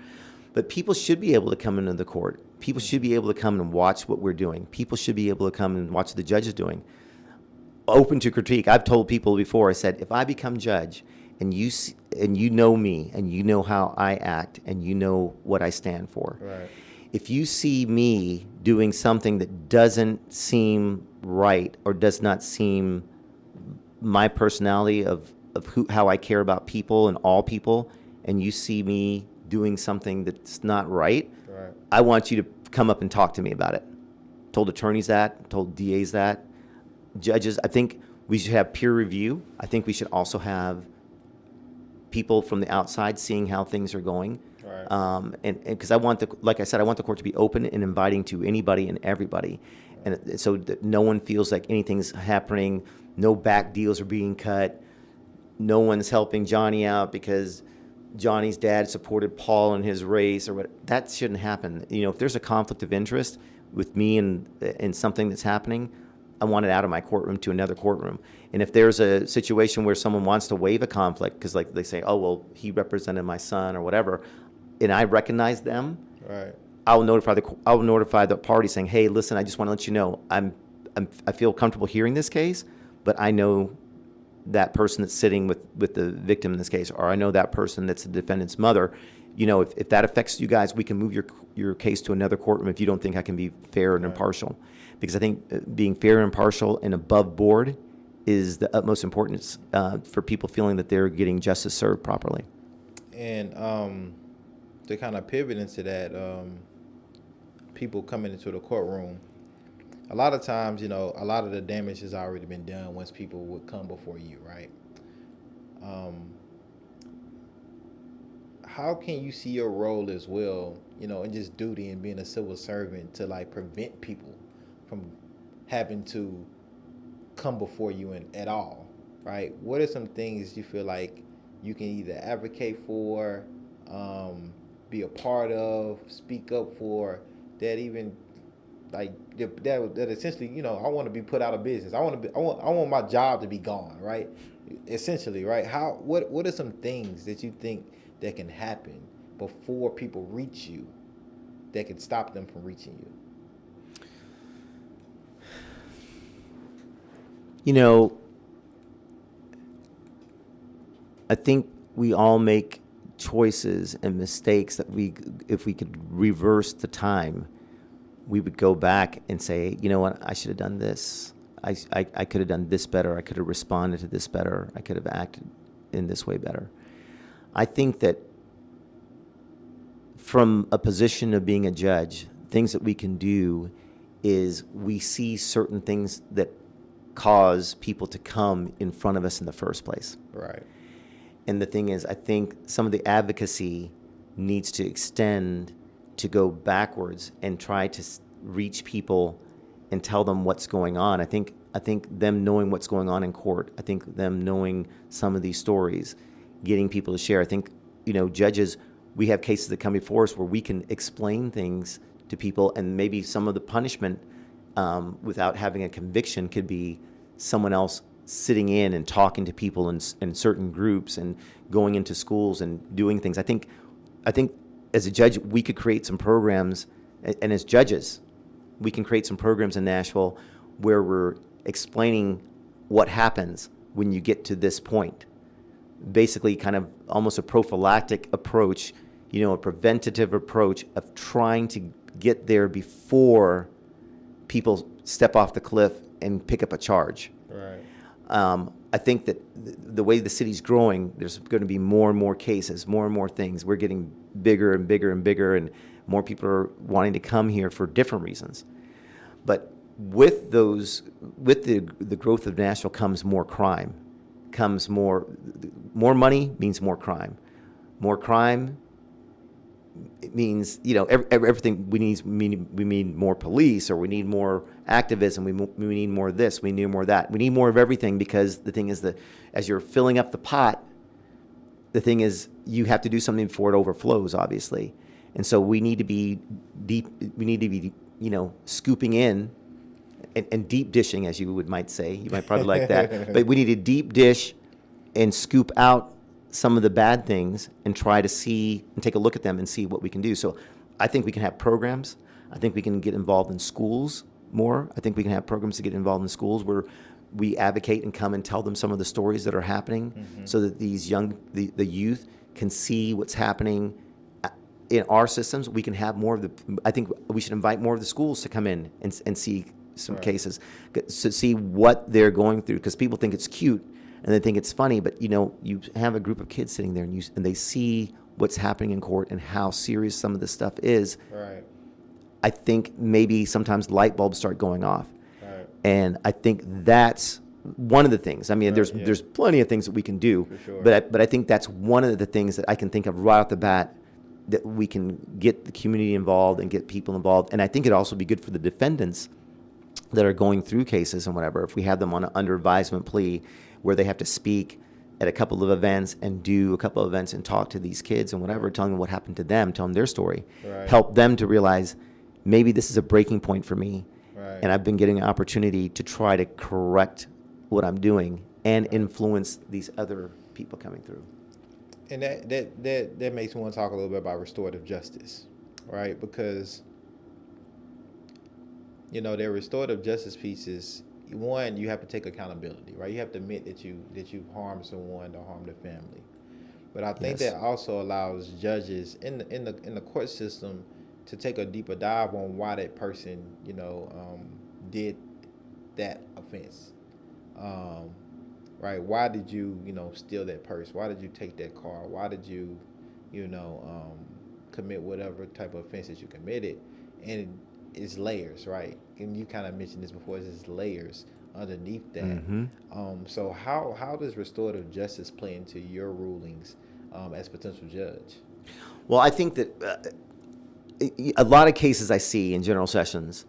But people should be able to come into the court. People should be able to come and watch what we're doing. People should be able to come and watch what the judge is doing. Open to critique. I've told people before, I said, if I become judge and you know me and you know how I act and you know what I stand for, Right. if you see me doing something that doesn't seem right or does not seem my personality of how I care about people and all people, and you see me doing something that's not right, Right. I want you to come up and talk to me about it. Told attorneys that, told DAs that. Judges, I think we should have peer review. I think we should also have people from the outside seeing how things are going. Right. And because like I said, I want the court to be open and inviting to anybody and everybody. And so that no one feels like anything's happening, no back deals are being cut, no one's helping Johnny out because Johnny's dad supported Paul in his race or what. That shouldn't happen. You know, if there's a conflict of interest with me and something that's happening, I want it out of my courtroom to another courtroom. And if there's a situation where someone wants to waive a conflict because, like, they say, oh, well, he represented my son or whatever, and I recognize them, Right. I'll notify the party saying, hey, listen, I just want to let you know I feel comfortable hearing this case, but I know that person that's sitting with the victim in this case, or I know that person that's the defendant's mother. You know, if that affects you guys, we can move your case to another courtroom if you don't think I can be fair and impartial. Because I think being fair and impartial and above board is the utmost importance for people feeling that they're getting justice served properly. And to kind of pivot into that, people coming into the courtroom, a lot of times, you know, a lot of the damage has already been done once people would come before you, right? How can you see your role as well, you know, in just duty and being a civil servant to like prevent people from having to come before you at all, right? What are some things you feel like you can either advocate for, be a part of, speak up for, that even like that essentially, you know, I want to be put out of business. I want my job to be gone, right? Essentially, right? What are some things that you think that can happen before people reach you that can stop them from reaching you? You know, I think we all make choices and mistakes that if we could reverse the time, we would go back and say, you know what, I should have done this. I could have done this better. I could have responded to this better. I could have acted in this way better. I think that from a position of being a judge, things that we can do is we see certain things that cause people to come in front of us in the first place. Right. And the thing is, I think some of the advocacy needs to extend to go backwards and try to reach people and tell them what's going on. I think them knowing what's going on in court, I think them knowing some of these stories, getting people to share. I think, you know, judges, we have cases that come before us where we can explain things to people, and maybe some of the punishment without having a conviction could be someone else sitting in and talking to people in certain groups and going into schools and doing things. I think as a judge, we could create some programs, and as judges, we can create some programs in Nashville where we're explaining what happens when you get to this point. Basically, kind of almost a prophylactic approach, you know, a preventative approach of trying to get there before people step off the cliff and pick up a charge. Right. I think that the way the city's growing, there's going to be more and more cases, more and more things. We're getting bigger and bigger and bigger, and more people are wanting to come here for different reasons. But with the growth of Nashville comes more crime, comes more money means more crime. More crime it means, everything we need more police, or we need more activism, we need more of this, we need more of that. We need more of everything, because the thing is that as you're filling up the pot, the thing is you have to do something before it overflows, obviously. And so we need to be deep, scooping in and deep dishing, as you might say. You might probably like that. But we need to deep dish and scoop out some of the bad things and try to see and take a look at them and see what we can do. So I think we can have programs. I think we can get involved in schools more. I think we can have programs to get involved in schools where we advocate and come and tell them some of the stories that are happening, so that these the youth can see what's happening in our systems. We can have more of I think we should invite more of the schools to come in and see some cases, to see what they're going through, because people think it's cute and they think it's funny, but you have a group of kids sitting there and they see what's happening in court and how serious some of this stuff is. Right. I think maybe sometimes light bulbs start going off. Right. And I think that's one of the things. I mean, there's plenty of things that we can do, For sure. but I think that's one of the things that I can think of right off the bat, that we can get the community involved and get people involved. And I think it'd also be good for the defendants that are going through cases and whatever, if we have them on an under advisement plea where they have to speak at a couple of events and do a couple of events and talk to these kids and whatever, telling them what happened to them, tell them their story, help them to realize maybe this is a breaking point for me. Right. And I've been getting an opportunity to try to correct what I'm doing and influence these other people coming through. And that makes me want to talk a little bit about restorative justice, right? Because their restorative justice pieces, one, you have to take accountability, right? You have to admit that you've harmed someone or harmed a family. But I think that also allows judges in the court system to take a deeper dive on why that person, did that offense. Right? Why did you, steal that purse? Why did you take that car? Why did you, commit whatever type of offense that you committed? And it's layers, right? And you kind of mentioned this before. It's just layers underneath that. Mm-hmm. So how does restorative justice play into your rulings as a potential judge? Well, I think that a lot of cases I see in general sessions,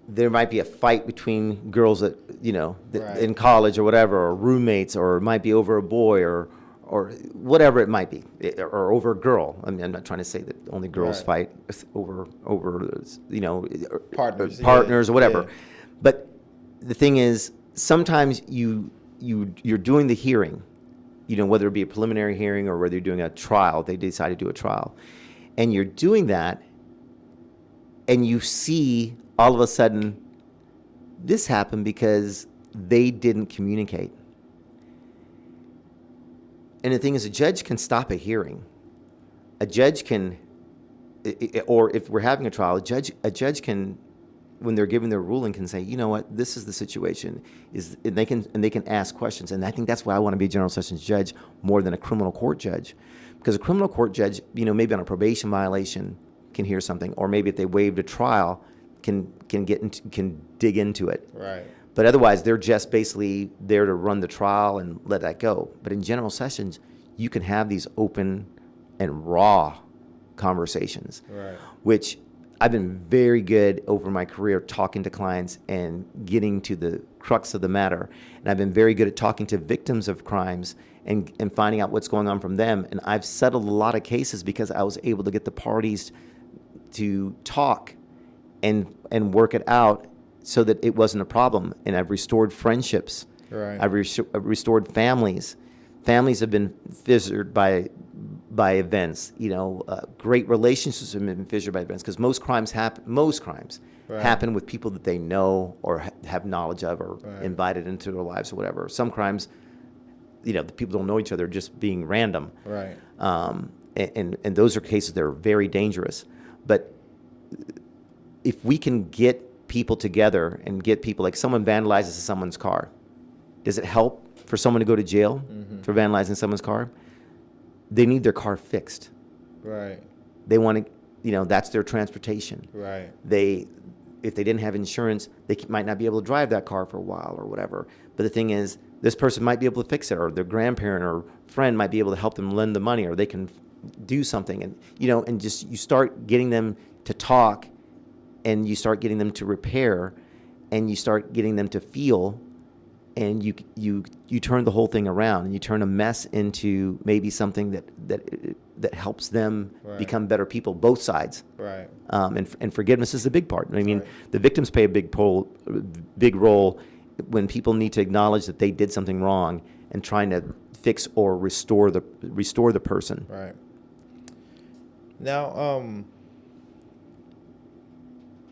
there might be a fight between girls that in college or whatever, or roommates, or it might be over a boy or whatever it might be, or over a girl. I mean, I'm not trying to say that only girls fight over partners or whatever. Yeah. But the thing is, sometimes you're doing the hearing, whether it be a preliminary hearing or whether you're doing a trial. They decide to do a trial, and you're doing that, and you see all of a sudden this happened because they didn't communicate. And the thing is, a judge can stop a hearing. A judge can, or if we're having a trial, a judge can, when they're giving their ruling, can say, you know what, this is the situation. And they can ask questions. And I think that's why I want to be a general sessions judge more than a criminal court judge, because a criminal court judge, maybe on a probation violation, can hear something, or maybe if they waived a trial, can dig into it. Right. But otherwise, they're just basically there to run the trial and let that go. But in general sessions, you can have these open and raw conversations, which I've been very good over my career talking to clients and getting to the crux of the matter. And I've been very good at talking to victims of crimes and finding out what's going on from them. And I've settled a lot of cases because I was able to get the parties to talk and work it out so that it wasn't a problem. And I've restored friendships. Right. I've restored families. Families have been fissured by events. Great relationships have been fissured by events, because most crimes happen with people that they know or have knowledge of, or invited into their lives or whatever. Some crimes, the people don't know each other, just being random. Right. And those are cases that are very dangerous. But if we can get people together and get people, like someone vandalizes someone's car, does it help for someone to go to jail for vandalizing someone's car? They need their car fixed. Right. They want to, that's their transportation. Right. If they didn't have insurance, they might not be able to drive that car for a while or whatever. But the thing is, this person might be able to fix it, or their grandparent or friend might be able to help them lend the money, or they can do something, and and just you start getting them to talk, and you start getting them to repair, and you start getting them to feel, and you turn the whole thing around, and you turn a mess into maybe something that helps them become better people, both sides. Right. And forgiveness is a big part. I mean, Right. the victims play a big role when people need to acknowledge that they did something wrong and trying to fix or restore the person. Right. Now,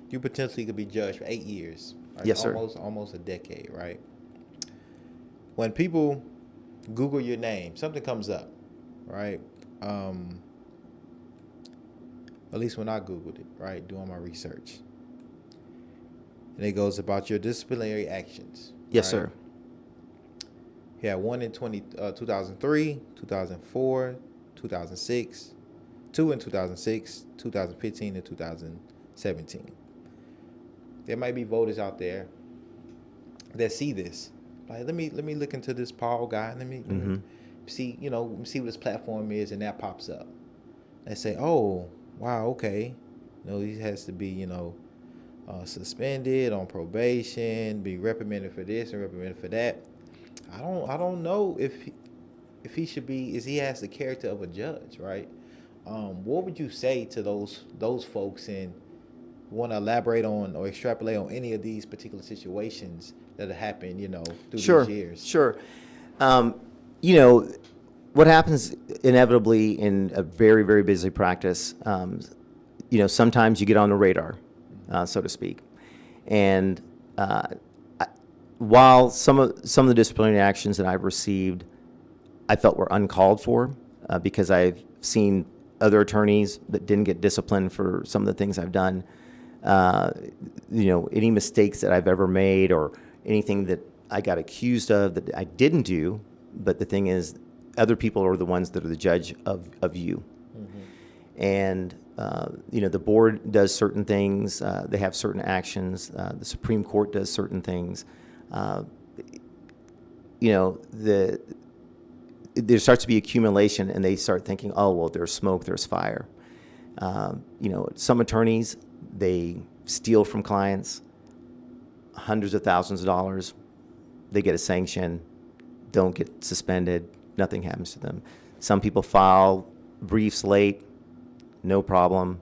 you potentially could be judged for 8 years. Right? Yes, sir. Almost a decade, right? When people Google your name, something comes up, right? At least when I Googled it, right, doing my research. And it goes about your disciplinary actions. Yes, right? sir. You had one in 2003, 2004, 2006, two in 2006, 2015, and 2017. There might be voters out there that see this. Like, let me look into this Paul guy. Let me see, see what his platform is, and that pops up. They say, oh, wow, okay. He has to be, suspended, on probation, be reprimanded for this and reprimanded for that. I don't know if he should be, he has the character of a judge, right? What would you say to those folks, and want to elaborate on or extrapolate on any of these particular situations that have happened, through these years? Sure. What happens inevitably in a very, very busy practice, sometimes you get on the radar, so to speak. And while some of the disciplinary actions that I've received I felt were uncalled for, because I've seen other attorneys that didn't get disciplined for some of the things I've done. Any mistakes that I've ever made or anything that I got accused of that I didn't do. But the thing is, other people are the ones that are the judge of you. Mm-hmm. And, the board does certain things. They have certain actions. The Supreme Court does certain things. There starts to be accumulation, and they start thinking, oh, well, there's smoke, there's fire. Some attorneys, they steal from clients hundreds of thousands of dollars. They get a sanction, don't get suspended, nothing happens to them. Some people file briefs late, no problem.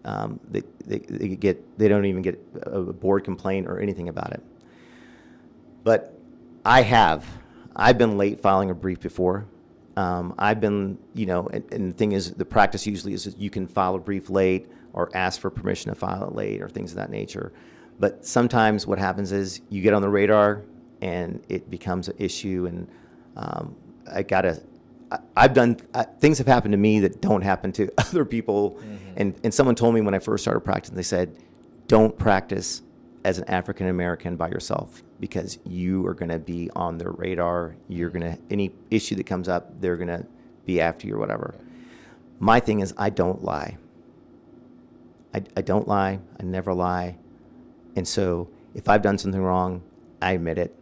They don't even get a board complaint or anything about it. But I've been late filing a brief before. I've been, and the thing is, the practice usually is that you can file a brief late or ask for permission to file it late or things of that nature. But sometimes what happens is you get on the radar and it becomes an issue, and things have happened to me that don't happen to other people. Mm-hmm. And someone told me when I first started practicing, they said, don't practice as an African American by yourself, because you are going to be on their radar. Any issue that comes up, they're going to be after you or whatever. My thing is, I don't lie. I don't lie. I never lie. And so if I've done something wrong, I admit it,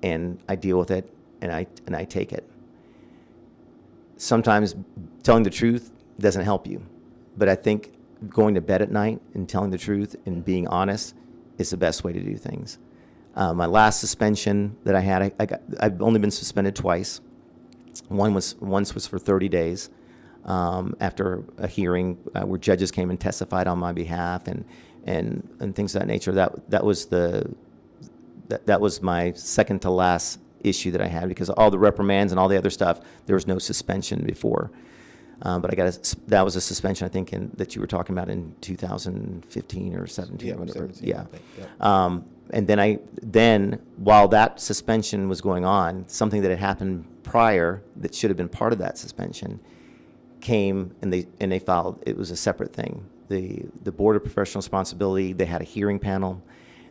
and I deal with it, and I take it. Sometimes telling the truth doesn't help you, but I think going to bed at night and telling the truth and being honest is the best way to do things. My last suspension that I had, I've only been suspended twice. Once was for 30 days after a hearing where judges came and testified on my behalf and things of that nature. That was my second to last issue that I had, because all the reprimands and all the other stuff, there was no suspension before. But that was a suspension, I think, that you were talking about in 2015 or 17 or whatever. 17, yeah. I think, yeah. And then while that suspension was going on, something that had happened prior that should have been part of that suspension came, and they filed. It was a separate thing. The Board of Professional Responsibility, they had a hearing panel.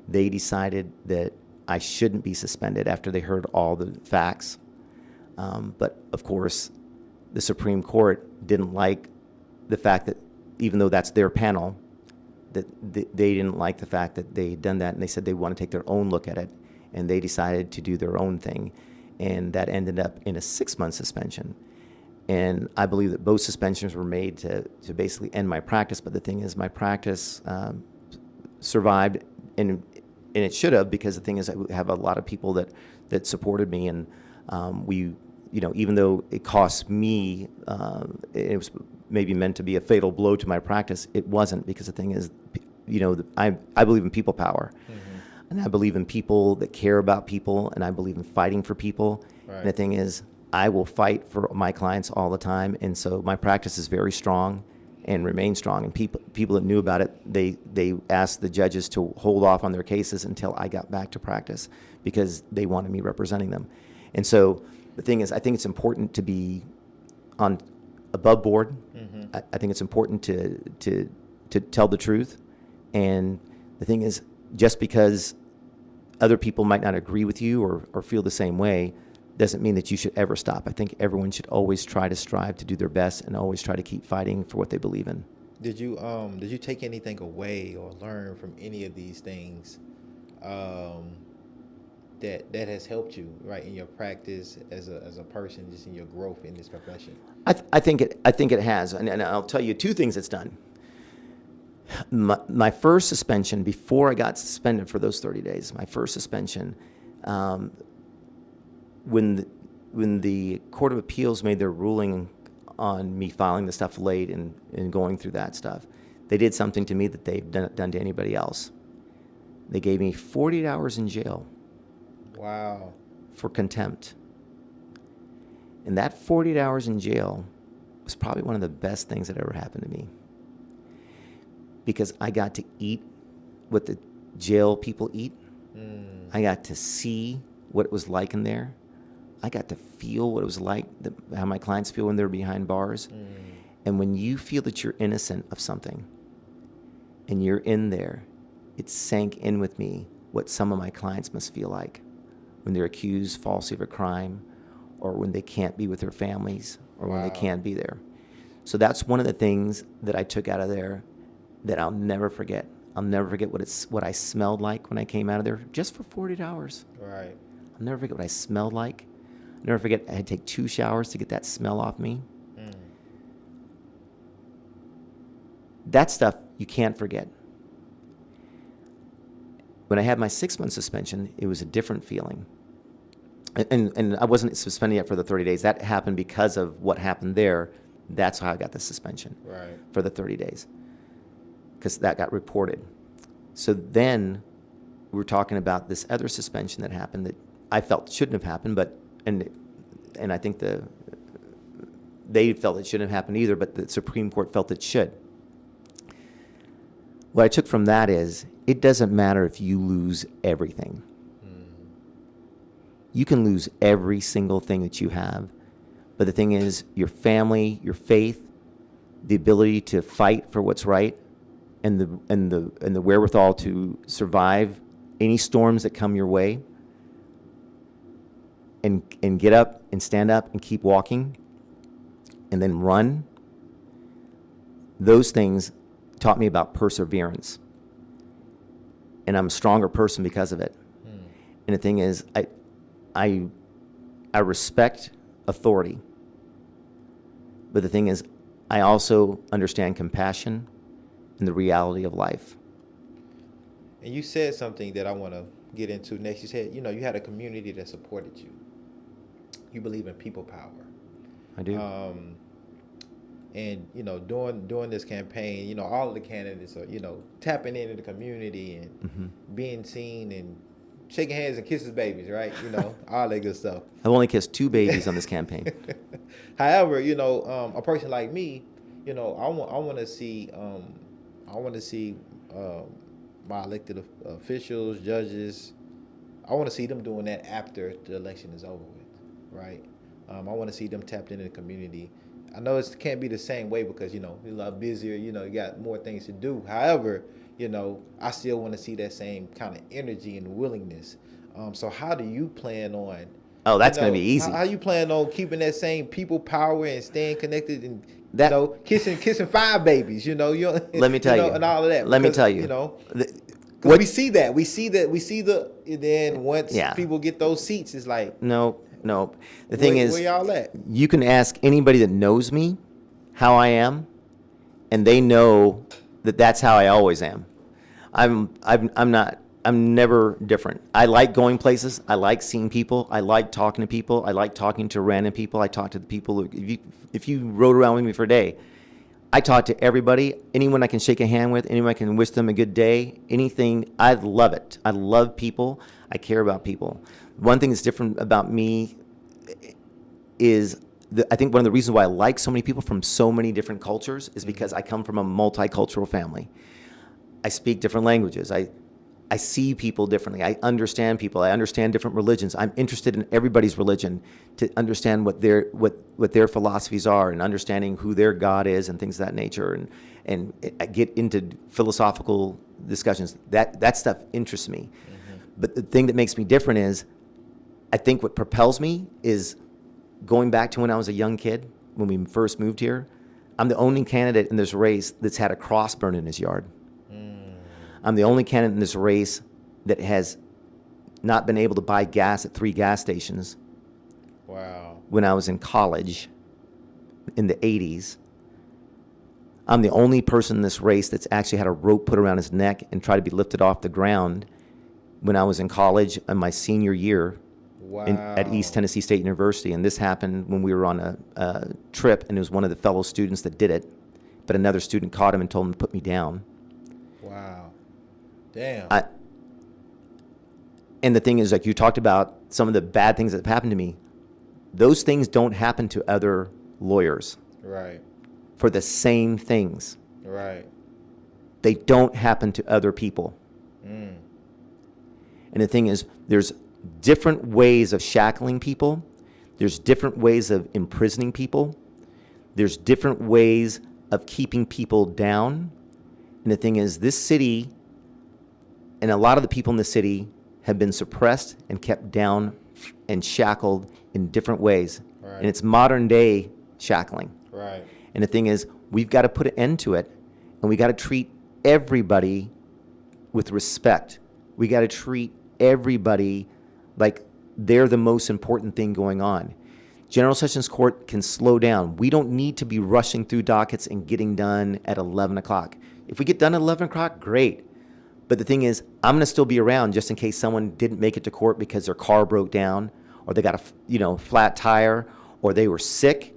They decided that I shouldn't be suspended after they heard all the facts. But of course, the Supreme Court didn't like the fact that, even though that's their panel, that they didn't like the fact that they had done that, and they said they want to take their own look at it, and they decided to do their own thing, and that ended up in a 6-month suspension. And I believe that both suspensions were made to basically end my practice. But the thing is, my practice survived, and it should have, because the thing is, I have a lot of people that supported me, and we, even though it cost me, it was maybe meant to be a fatal blow to my practice, it wasn't, because the thing is, I believe in people power. And I believe in people that care about people, and I believe in fighting for people. Right. And the thing is, I will fight for my clients all the time, and so my practice is very strong and remains strong. And people that knew about it, they asked the judges to hold off on their cases until I got back to practice, because they wanted me representing them. And so the thing is, I think it's important to be on above board. I think it's important to tell the truth. And the thing is, just because other people might not agree with you or feel the same way, doesn't mean that you should ever stop. I think everyone should always try to strive to do their best and always try to keep fighting for what they believe in. Did you take anything away or learn from any of these things that has helped you, right, in your practice as a person, just in your growth in this profession? I think it has, and I'll tell you two things it's done. My first suspension, before I got suspended for those 30 days, my first suspension, when the Court of Appeals made their ruling on me filing the stuff late and going through that stuff, they did something to me that they've done to anybody else. They gave me 48 hours in jail. Wow. For contempt. And that 48 hours in jail was probably one of the best things that ever happened to me, because I got to eat what the jail people eat. I got to see what it was like in there. I got to feel what it was like, how my clients feel when they're behind bars. And when you feel that you're innocent of something and you're in there, it sank in with me what some of my clients must feel like when they're accused falsely of a crime, or when they can't be with their families, or when they can't be there. So that's one of the things that I took out of there that I'll never forget. I'll never forget what I smelled like when I came out of there, just for 48 hours. Right. I'll never forget what I smelled like. I'll never forget I had to take 2 showers to get that smell off me. That stuff you can't forget. When I had my 6-month suspension, it was a different feeling. And I wasn't suspended yet for the 30 days. That happened because of what happened there. That's how I got the suspension for the 30 days, because that got reported. So then we were talking about this other suspension that happened that I felt shouldn't have happened, and I think they felt it shouldn't have happened either, but the Supreme Court felt it should. What I took from that is, it doesn't matter if you lose everything. You can lose every single thing that you have, but the thing is, your family, your faith, the ability to fight for what's right, and the wherewithal to survive any storms that come your way, and get up and stand up and keep walking, and then run. Those things taught me about perseverance, and I'm a stronger person because of it. And the thing is, I respect authority, but the thing is, I also understand compassion and the reality of life. And you said something that I want to get into next. You said, you had a community that supported you. You believe in people power. I do. And during this campaign, all of the candidates are tapping into the community and being seen and shaking hands and kisses babies, right? All that good stuff. I've only kissed 2 babies on this campaign. However, a person like me, I want to see my elected officials, judges. I want to see them doing that after the election is over with, right? I want to see them tapped into the community. I know it can't be the same way because you're a lot busier. You got more things to do. However, I still want to see that same kind of energy and willingness. So how do you plan on? Oh, that's going to be easy. How you plan on keeping that same people power and staying connected and kissing 5 babies? Let me tell you, and all of that. Let me tell you, we see that. We see the then once people get those seats, it's like no. No. The thing is, where y'all at? you can ask anybody that knows me how I am, and they know that that's how I always am. I'm never different. I like going places. I like seeing people. I like talking to people. I like talking to random people. I talk to the people. If you rode around with me for a day, I talk to everybody, anyone I can shake a hand with, anyone I can wish them a good day, anything. I love it. I love people. I care about people. One thing that's different about me is I think one of the reasons why I like so many people from so many different cultures is because I come from a multicultural family. I speak different languages. I see people differently. I understand people. I understand different religions. I'm interested in everybody's religion to understand what their philosophies are and understanding who their God is and things of that nature. And I get into philosophical discussions. That stuff interests me. But the thing that makes me different is I think what propels me is going back to when I was a young kid, when we first moved here. I'm the only candidate in this race that's had a cross burned in his yard. I'm the only candidate in this race that has not been able to buy gas at 3 gas stations. Wow. When I was in college in the 80s. I'm the only person in this race that's actually had a rope put around his neck and tried to be lifted off the ground when I was in college in my senior year. Wow. At East Tennessee State University. And this happened when we were on a trip, and it was one of the fellow students that did it. But another student caught him and told him to put me down. Wow. Damn. And the thing is, like you talked about some of the bad things that have happened to me. Those things don't happen to other lawyers. Right. For the same things. Right. They don't happen to other people. And the thing is, there's different ways of shackling people. There's different ways of imprisoning people. There's different ways of keeping people down. And the thing is, this city and a lot of the people in the city have been suppressed and kept down and shackled in different ways. Right. And it's modern day shackling. Right. And the thing is, we've got to put an end to it, and we got to treat everybody with respect. We got to treat everybody like they're the most important thing going on. General Sessions Court can slow down. We don't need to be rushing through dockets and getting done at 11 o'clock. If we get done at 11 o'clock, great. But the thing is, I'm going to still be around just in case someone didn't make it to court because their car broke down, or they got a flat tire, or they were sick.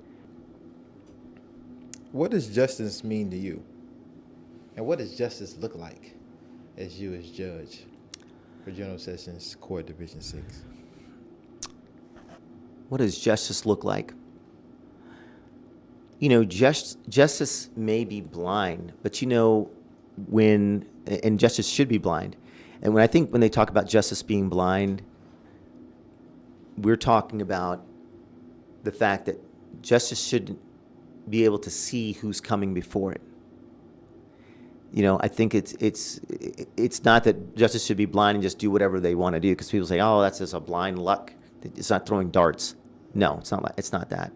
What does justice mean to you? And what does justice look like as you as judge for General Sessions Court Division 6? What does justice look like? Justice may be blind, but and justice should be blind. And when they talk about justice being blind, we're talking about the fact that justice should be able to see who's coming before it. I think it's not that justice should be blind and just do whatever they want to do, because people say, oh, that's just a blind luck. It's not throwing darts. No, it's not that.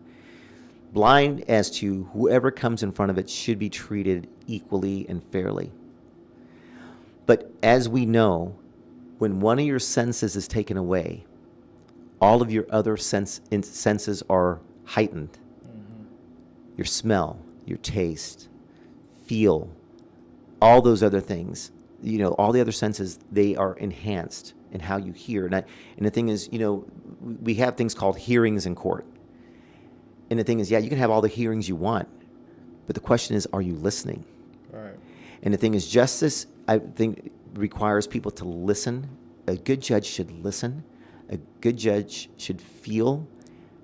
Blind as to whoever comes in front of it should be treated equally and fairly. But as we know, when one of your senses is taken away, all of your other senses are heightened. Your smell, your taste, feel, all those other things, all the other senses, they are enhanced in how you hear. And the thing is, we have things called hearings in court. And the thing is, yeah, you can have all the hearings you want, but the question is, are you listening? Right. And the thing is, justice, I think, requires people to listen. A good judge should listen. A good judge should feel.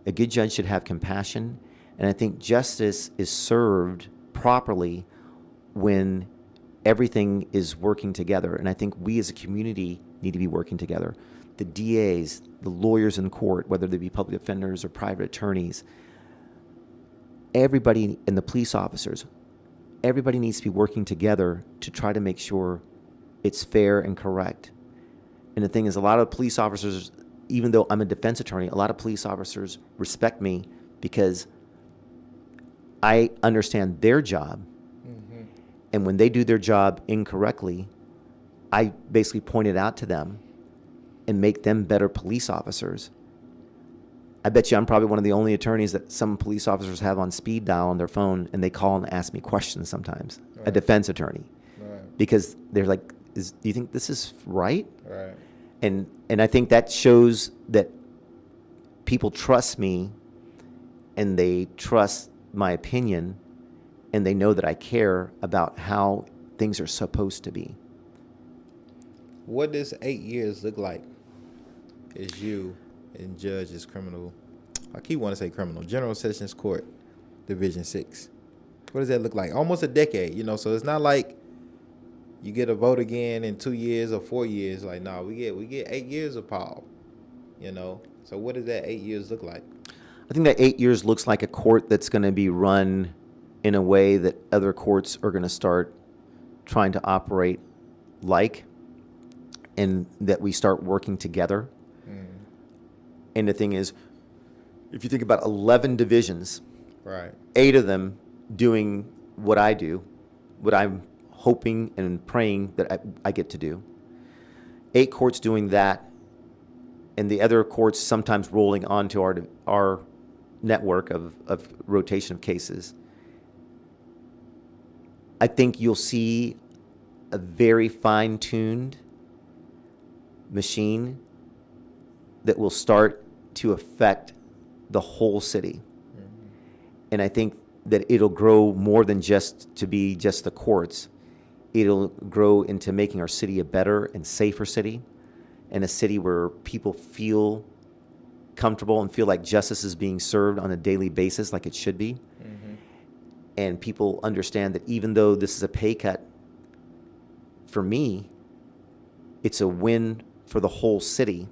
A good judge should have compassion. And I think justice is served properly when everything is working together. And I think we as a community need to be working together. The DAs, the lawyers in court, whether they be public defenders or private attorneys, everybody, and the police officers, everybody needs to be working together to try to make sure it's fair and correct. And the thing is, a lot of police officers, even though I'm a defense attorney, a lot of police officers respect me because I understand their job. And when they do their job incorrectly, I basically point it out to them and make them better police officers. I bet you I'm probably one of the only attorneys that some police officers have on speed dial on their phone, and they call and ask me questions sometimes, a defense attorney, because they're like, do you think this is right? Right. And I think that shows that people trust me, and they trust my opinion, and they know that I care about how things are supposed to be. What does 8 years look like as you and judge as criminal? I keep wanting to say criminal. General Sessions Court, Division 6. What does that look like? Almost a decade, you know. So it's not like you get a vote again in 2 years or 4 years. Like, no, we get 8 years of Paul, you know. So what does that 8 years look like? I think that 8 years looks like a court that's going to be run in a way that other courts are going to start trying to operate like, and that we start working together. And the thing is, if you think about 11 divisions, Right. 8 of them doing what I do, what I'm hoping and praying that I get to do, 8 courts doing that, and the other courts sometimes rolling onto our network of rotation of cases, I think you'll see a very fine-tuned machine that will start to affect the whole city. And I think that it'll grow more than just to be just the courts. It'll grow into making our city a better and safer city, and a city where people feel comfortable and feel like justice is being served on a daily basis like it should be. And people understand that even though this is a pay cut for me, it's a win for the whole city,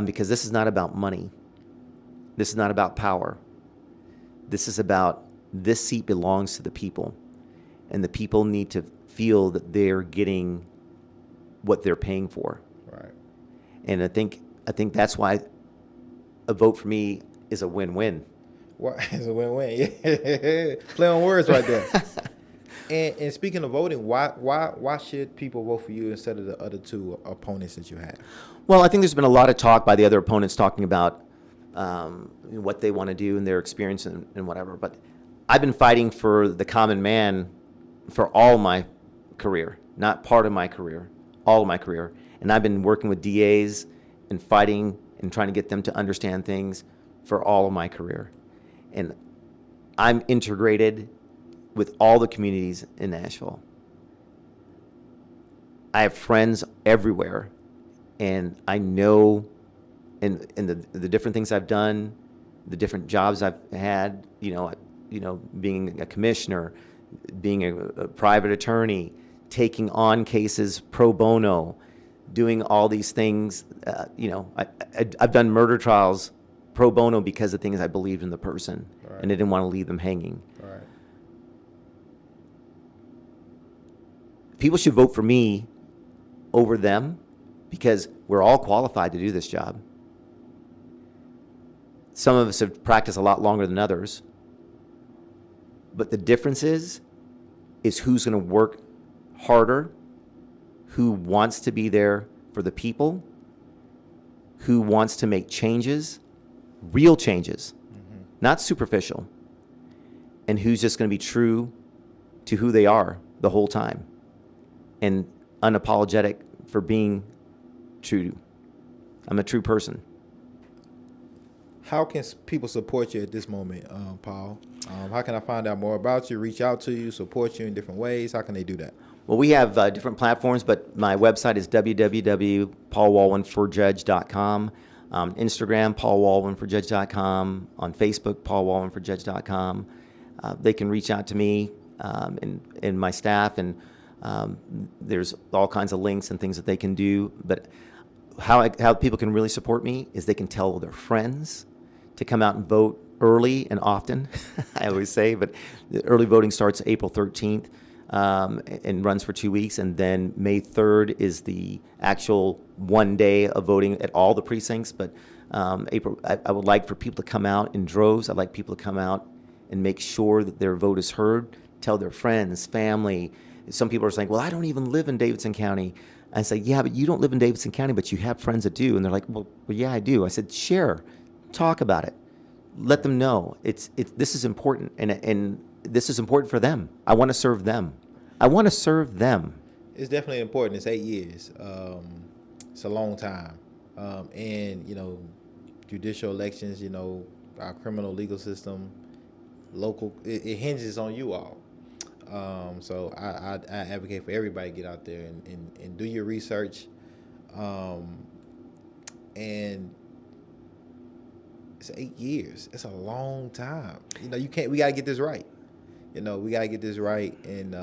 because this is not about money. This is not about power. This is about, this seat belongs to the people, and the people need to feel that they're getting what they're paying for. Right. And I think that's why a vote for me is a win-win. What is a win-win? Yeah. Play on words right there. And speaking of voting, why should people vote for you instead of the other 2 opponents that you have? Well, I think there's been a lot of talk by the other opponents talking about what they want to do and their experience and whatever. But I've been fighting for the common man for all my career, not part of my career, all of my career. And I've been working with DAs and fighting and trying to get them to understand things for all of my career. And I'm integrated with all the communities in Nashville. I have friends everywhere, and I know, and the different things I've done, the different jobs I've had, being a commissioner, being a private attorney, taking on cases pro bono, doing all these things. I've done murder trials pro bono because the thing is I believed in the person, Right. and I didn't want to leave them hanging. Right. People should vote for me over them because we're all qualified to do this job. Some of us have practiced a lot longer than others. But the difference is who's going to work harder, who wants to be there for the people, who wants to make changes, real changes, not superficial, and who's just going to be true to who they are the whole time and unapologetic for being true. I'm a true person. How can people support you at this moment, Paul? How can I find out more about you, reach out to you, support you in different ways? How can they do that? Well, we have different platforms, but my website is www.paulwalwynforjudge.com. Instagram, paulwalwynforjudge.com. On Facebook, paulwalwynforjudge.com. They can reach out to me and my staff, and there's all kinds of links and things that they can do. But how people can really support me is they can tell their friends to come out and vote early and often. I always say, but the early voting starts April 13th and runs for 2 weeks. And then May 3rd is the actual one day of voting at all the precincts. But April, I would like for people to come out in droves. I'd like people to come out and make sure that their vote is heard, tell their friends, family. Some people are saying, well, I don't even live in Davidson County. I say, yeah, but you don't live in Davidson County, but you have friends that do. And they're like, well yeah, I do. I said, share. Talk about it. Let them know this is important, and this is important for them. I want to serve them. I want to serve them. It's definitely important. It's 8 years. It's a long time. And, judicial elections, our criminal legal system, local, it hinges on you all. So I advocate for everybody to get out there and do your research. And it's 8 years. It's a long time. We got to get this right. We got to get this right, and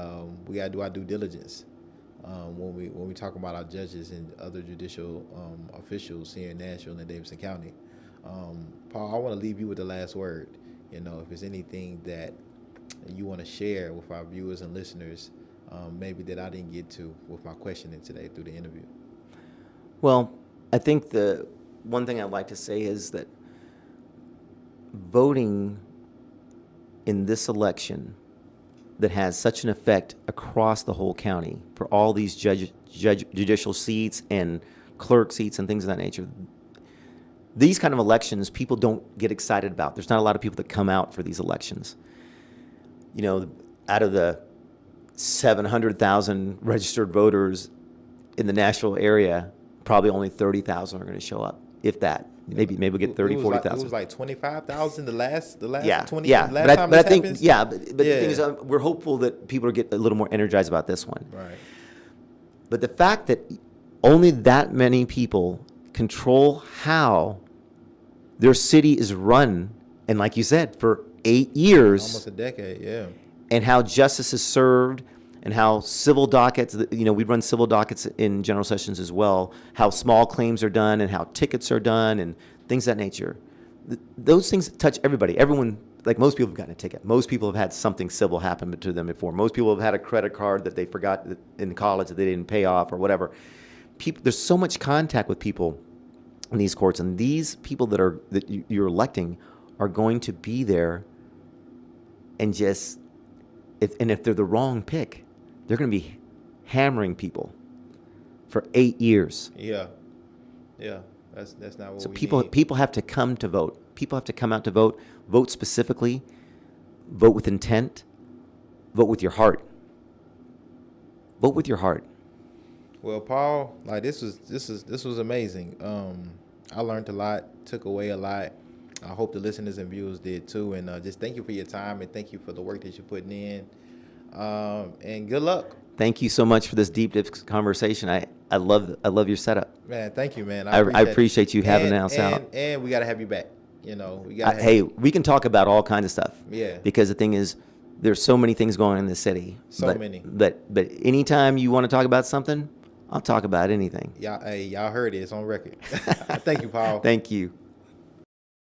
we got to do our due diligence when we talk about our judges and other judicial officials here in Nashville and Davidson County. Paul, I want to leave you with the last word. If there's anything that you want to share with our viewers and listeners, maybe that I didn't get to with my questioning today through the interview. Well, I think the one thing I'd like to say is that voting in this election that has such an effect across the whole county for all these judicial seats and clerk seats and things of that nature, these kind of elections people don't get excited about. There's not a lot of people that come out for these elections. Out of the 700,000 registered voters in the Nashville area, probably only 30,000 are going to show up, if that. Maybe we'll get 30, 40,000. It was like 25,000 the last 20. Yeah. But I think the thing is, we're hopeful that people get a little more energized about this one. Right. But the fact that only that many people control how their city is run, and like you said, for 8 years, almost a decade, yeah, and how justice is served, and how civil dockets, we run civil dockets in general sessions as well, how small claims are done and how tickets are done and things of that nature. Those things touch everybody. Everyone, like most people have gotten a ticket. Most people have had something civil happen to them before. Most people have had a credit card that they forgot in college that they didn't pay off or whatever. There's so much contact with people in these courts, and these people that you're electing are going to be there and if they're the wrong pick, they're going to be hammering people for 8 years. Yeah. That's not what so we people need. have to come to vote. People have to come out to vote specifically, vote with intent, vote with your heart. Vote with your heart. Well, Paul, this was amazing. I learned a lot, took away a lot. I hope the listeners and viewers did too. And just thank you for your time and thank you for the work that you're putting in. And good luck. Thank you so much for this deep conversation. I love your setup. Man, thank you, man. I appreciate you having us out. And we got to have you back. We can talk about all kinds of stuff. Yeah. Because the thing is, there's so many things going on in the city. So many. But anytime you want to talk about something, I'll talk about anything. Y'all heard it. It's on record. Thank you, Paul. Thank you.